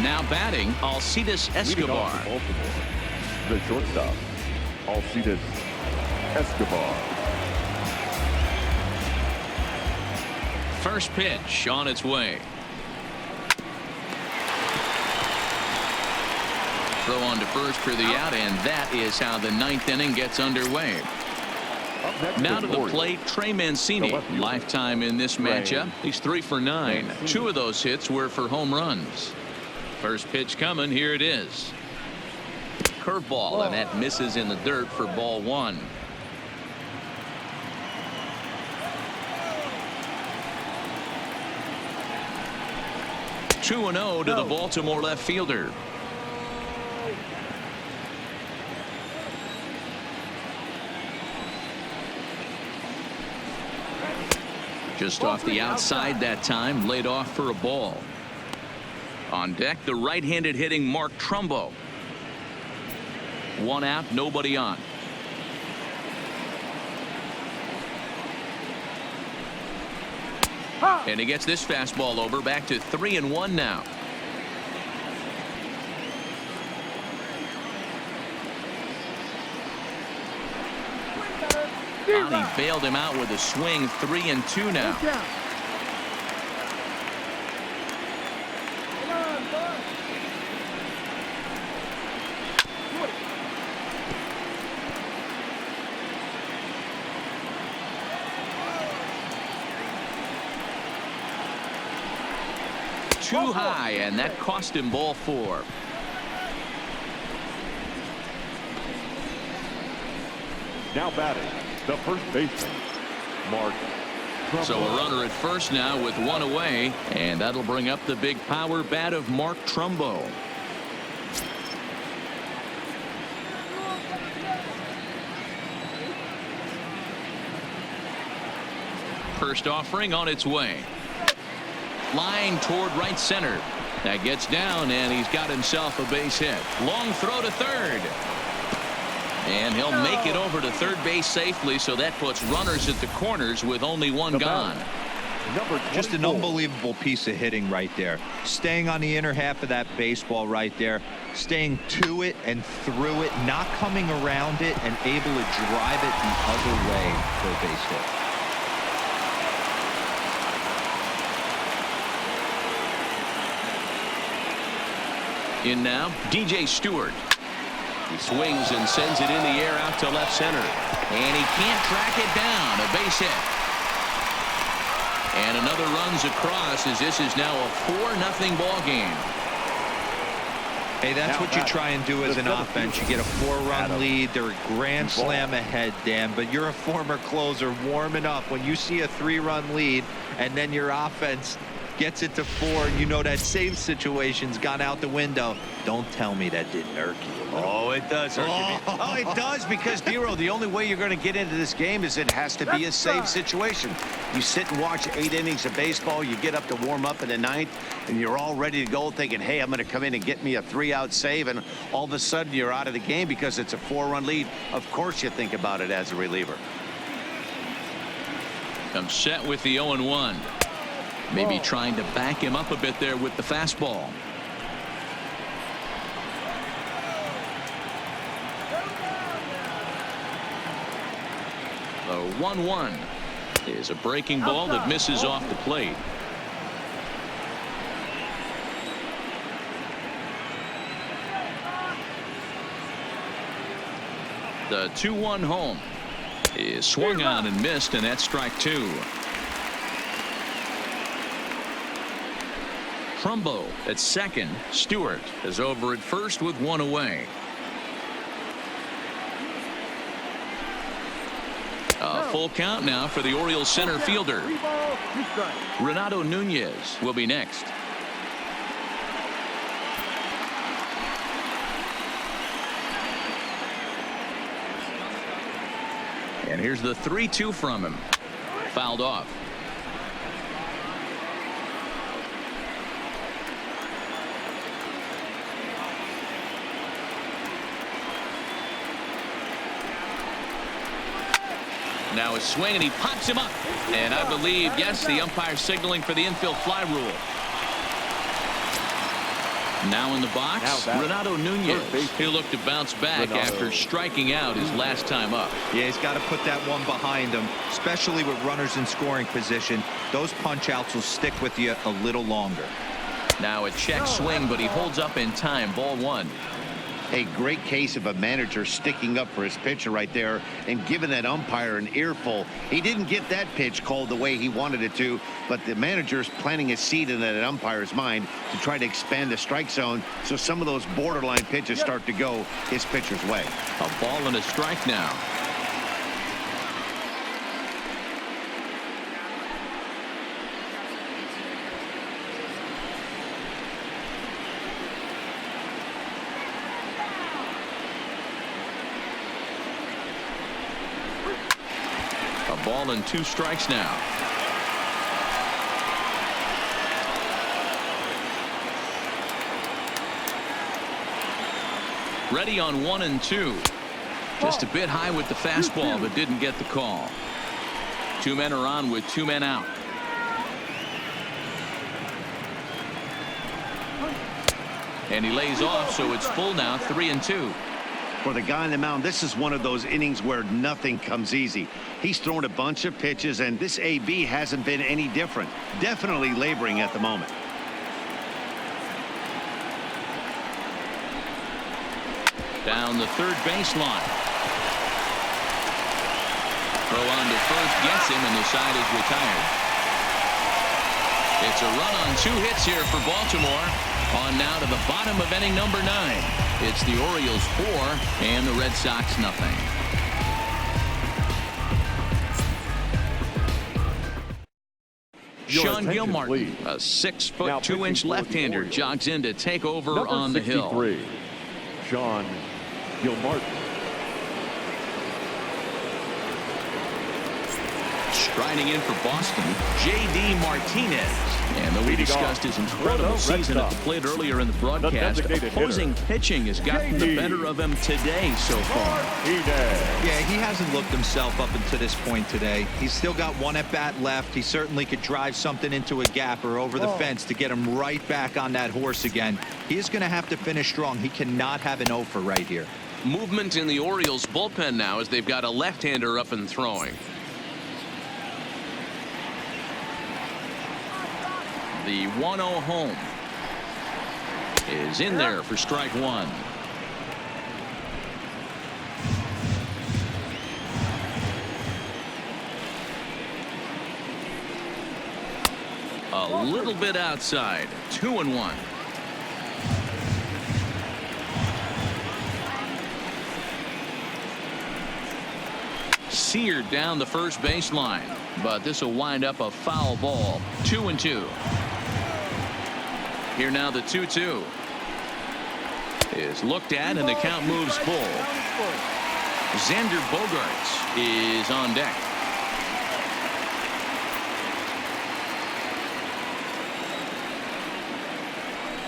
A: Now batting, Alcides Escobar.
C: The shortstop, Alcides Escobar.
A: First pitch on its way. Throw on to first for the out, and that is how the ninth inning gets underway. Now to the plate, Trey Mancini. Lifetime in this matchup. He's 3 for 9. 2 of those hits were for home runs. First pitch coming. Here it is. Curveball, and that misses in the dirt for ball 1. Two and 0 to the Baltimore left fielder. Just off the outside that time, laid off for a ball. On deck, the right-handed hitting Mark Trumbo. 1 out, nobody on. And he gets this fastball over, back to 3-1 now. He bailed him out with a swing. 3-2 now. Too high, and that cost him ball 4.
C: Now batting, the first baseman, Mark Trumbo.
A: So a runner at first now with 1 away, and that'll bring up the big power bat of Mark Trumbo. First offering on its way. Line toward right center. That gets down, and he's got himself a base hit. Long throw to third. And he'll make it over to third base safely, so that puts runners at the corners with only 1 gone.
D: Just an unbelievable piece of hitting right there. Staying on the inner half of that baseball right there. Staying to it and through it. Not coming around it and able to drive it the other way for a base hit.
A: In now, DJ Stewart. He swings and sends it in the air out to left center. And he can't track it down. A base hit. And another runs across as this is now a 4-0 ball game.
D: Hey, that's what you try and do as an offense. You get a 4-run lead. They're a grand slam ahead, Dan. But you're a former closer warming up. When you see a 3-run lead and then your offense gets it to 4, and you know that save situation's gone out the window. Don't tell me that didn't irk you.
B: Oh, it does irk me. Oh, it does, because, Dero, the only way you're going to get into this game is it has to be a save situation. You sit and watch 8 innings of baseball, you get up to warm up in the 9th, and you're all ready to go thinking, hey, I'm going to come in and get me a 3-out save, and all of a sudden you're out of the game because it's a 4-run lead. Of course you think about it as a reliever.
A: I'm set with the 0-1. Maybe trying to back him up a bit there with the fastball. The 1-1 is a breaking ball that misses off the plate. The 2-1 home is swung on and missed, and that's strike 2. Trumbo at second. Stewart is over at first with 1 away. A full count now for the Orioles center fielder. Renato Nunez will be next. And here's the 3-2 from him. Fouled off. Now a swing, and he pops him up. And I believe, yes, the umpire signaling for the infield fly rule. Now in the box, Renato Nunez. He'll look to bounce back after striking out his last time up.
D: Yeah, he's got to put that one behind him, especially with runners in scoring position. Those punch outs will stick with you a little longer.
A: Now a check swing, but he holds up in time. Ball one.
B: A great case of a manager sticking up for his pitcher right there and giving that umpire an earful. He didn't get that pitch called the way he wanted it to, but the manager's planting a seed in that umpire's mind to try to expand the strike zone so some of those borderline pitches start to go his pitcher's way.
A: A ball and a strike now. Ball and 2 strikes now. Ready on 1 and 2. Just a bit high with the fastball, but didn't get the call. 2 men are on with 2 men out. And he lays off, so it's full now, 3 and 2.
B: For the guy on the mound, this is one of those innings where nothing comes easy. He's thrown a bunch of pitches, and this AB hasn't been any different. Definitely laboring at the moment.
A: Down the third baseline. Throw on to first gets him, and the side is retired. It's a run on 2 hits here for Baltimore. On now to the bottom of inning number 9. It's the Orioles 4 and the Red Sox nothing. Sean Gilmartin, a 6'2" left-hander, jogs in to take over
C: Number
A: on the
C: 63,
A: hill.
C: Sean Gilmartin.
A: Striding in for Boston, J.D. Martinez. And though we discussed his incredible season at the plate earlier in the broadcast, opposing pitching has gotten the better of him today so far.
D: Yeah, he hasn't looked himself up until this point today. He's still got 1 at-bat left. He certainly could drive something into a gap or over the fence to get him right back on that horse again. He is going to have to finish strong. He cannot have an 0 for right here.
A: Movement in the Orioles bullpen now as they've got a left-hander up and throwing. The 1-0 home is in there for strike 1. A little bit outside. 2-1. Seared down the first baseline, but this will wind up a foul ball. 2-2. Here now the 2-2 is looked at, and the count moves full. Xander Bogaerts is on deck.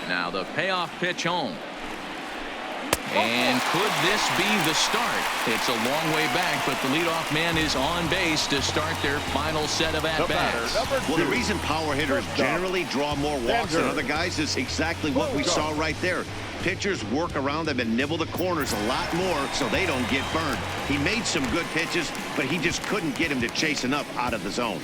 A: Now the payoff pitch home. And could this be the start? It's a long way back, but the leadoff man is on base to start their final set of at-bats.
B: Well, the reason power hitters generally draw more walks than other guys is exactly what we saw right there. Pitchers work around them and nibble the corners a lot more so they don't get burned. He made some good pitches, but he just couldn't get him to chase enough out of the zone.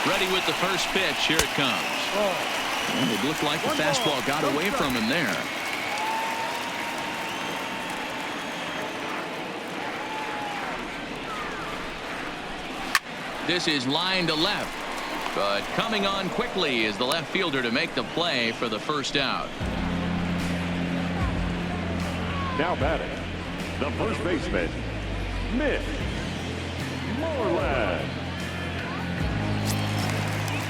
A: Ready with the first pitch. Here it comes. And it looked like the fastball got away from him there. This is line to left, but coming on quickly is the left fielder to make the play for the first out.
C: Now batting, the first baseman, Mitch Moreland.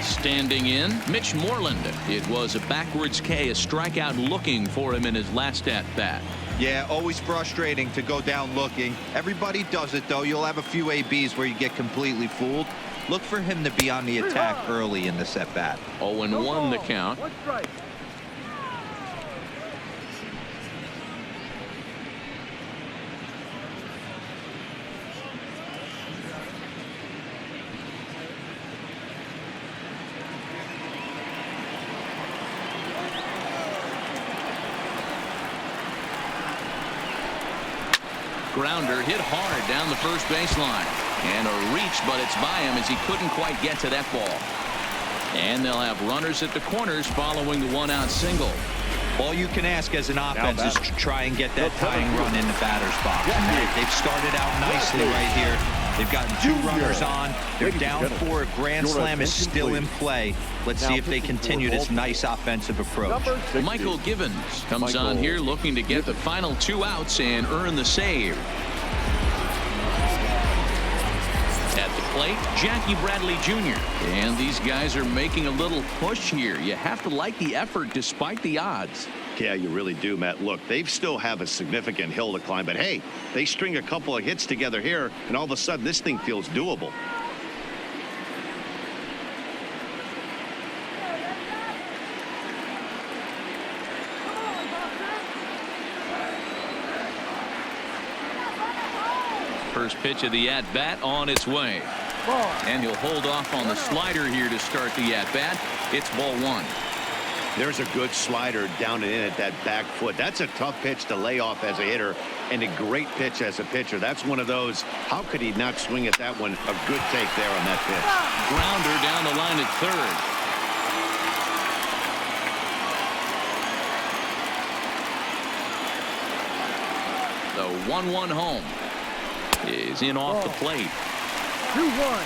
A: Standing in, Mitch Moreland. It was a backwards K, a strikeout looking for him in his last at bat.
D: Yeah, always frustrating to go down looking. Everybody does it, though. You'll have a few ABs where you get completely fooled. Look for him to be on the attack early in this at-bat.
A: 0-1 the count.
E: One strike.
A: Grounder hit hard down the first baseline. And a reach, but it's by him as he couldn't quite get to that ball. And they'll have runners at the corners following the one-out single.
D: All you can ask as an offense is to try and get that tying run in the batter's box. They've started out nicely right here. They've gotten 2 runners on. They're down 4. A grand slam is still in play. Let's see if they continue this nice offensive approach.
A: Michael Givens comes on here looking to get the final 2 outs and earn the save. At the plate, Jackie Bradley Jr. And these guys are making a little push here. You have to like the effort despite the odds.
B: Yeah, you really do, Matt. Look, they still have a significant hill to climb, but hey, they string a couple of hits together here, and all of a sudden this thing feels doable.
A: First pitch of the at-bat on its way. And he'll hold off on the slider here to start the at-bat. It's ball 1.
B: There's a good slider down and in at that back foot. That's a tough pitch to lay off as a hitter, and a great pitch as a pitcher. That's one of those, how could he not swing at that one? A good take there on that pitch.
A: Grounder down the line at third. The 1-1 home is in off the plate.
E: 2-1.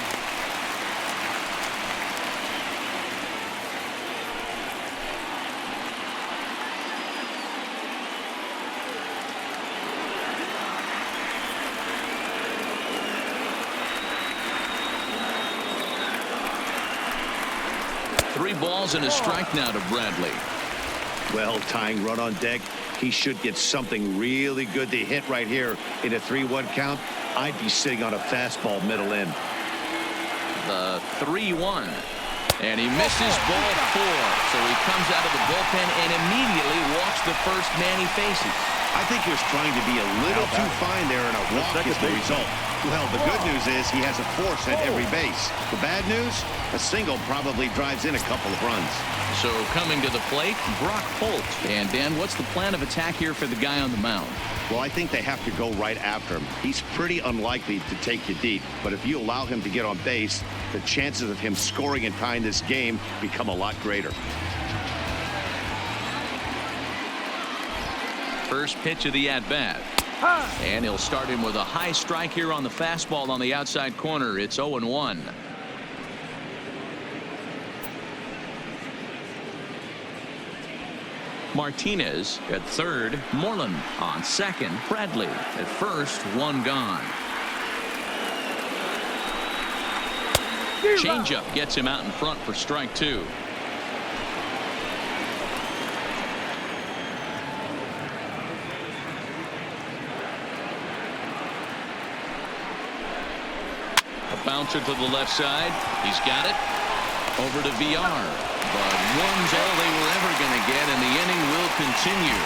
A: Three balls and a strike now to Bradley.
B: Well, tying run on deck. He should get something really good to hit right here in a 3-1 count. I'd be sitting on a fastball middle end.
A: The 3-1. And he misses ball 4. So he comes out of the bullpen and immediately walks the first man he faces.
B: I think he was trying to be a little too fine there, and a walk is the result. Well, the good news is he has a force at every base. The bad news, a single probably drives in a couple of runs.
A: So coming to the plate, Brock Holt. And Dan, what's the plan of attack here for the guy on the mound?
B: Well, I think they have to go right after him. He's pretty unlikely to take you deep, but if you allow him to get on base, the chances of him scoring and tying this game become a lot greater.
A: First pitch of the at-bat. And he'll start him with a high strike here on the fastball on the outside corner. It's 0-1. Martinez at third. Moreland on second. Bradley at first. One gone. Changeup gets him out in front for strike 2. Bouncer to the left side. He's got it. Over to VR. But one's all they were ever going to get, and the inning will continue.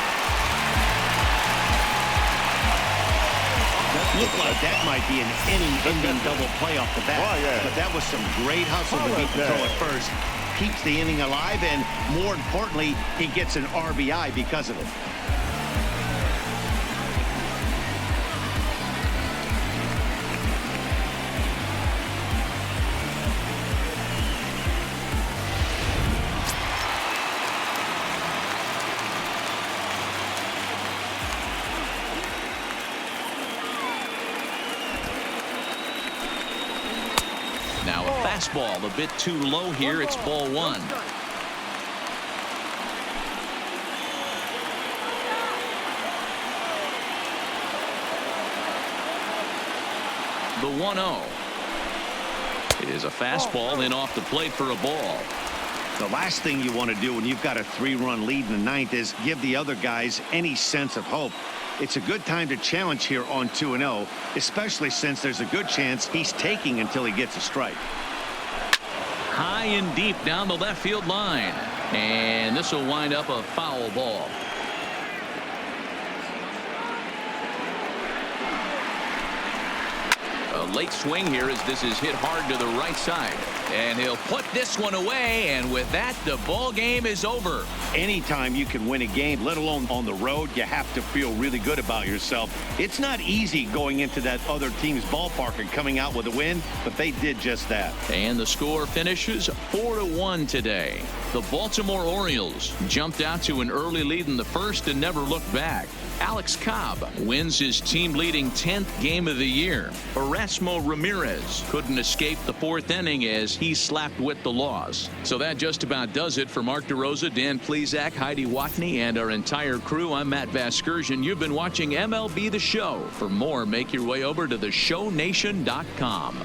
B: Looked like that might be an inning-ending double play off the bat.
C: Oh, yeah.
B: But that was some great hustle to beat the throw at first. Keeps the inning alive, and more importantly, he gets an RBI because of it.
A: Now a fastball a bit too low here. It's ball 1. The 1-0 is a fastball in off the plate for a ball.
B: The last thing you want to do when you've got a 3-run lead in the 9th is give the other guys any sense of hope. It's a good time to challenge here on 2-0, especially since there's a good chance he's taking until he gets a strike.
A: High and deep down the left field line. And this will wind up a foul ball. A late swing here as this is hit hard to the right side. And he'll put this one away, and with that, the ball game is over.
B: Anytime you can win a game, let alone on the road, you have to feel really good about yourself. It's not easy going into that other team's ballpark and coming out with a win, but they did just that.
A: And the score finishes 4-1 today. The Baltimore Orioles jumped out to an early lead in the first and never looked back. Alex Cobb wins his team-leading 10th game of the year. Erasmo Ramirez couldn't escape the fourth inning as he slapped with the loss. So that just about does it for Mark DeRosa, Dan Plesac, Heidi Watney, and our entire crew. I'm Matt Vasgersian. You've been watching MLB The Show. For more, make your way over to theshownation.com.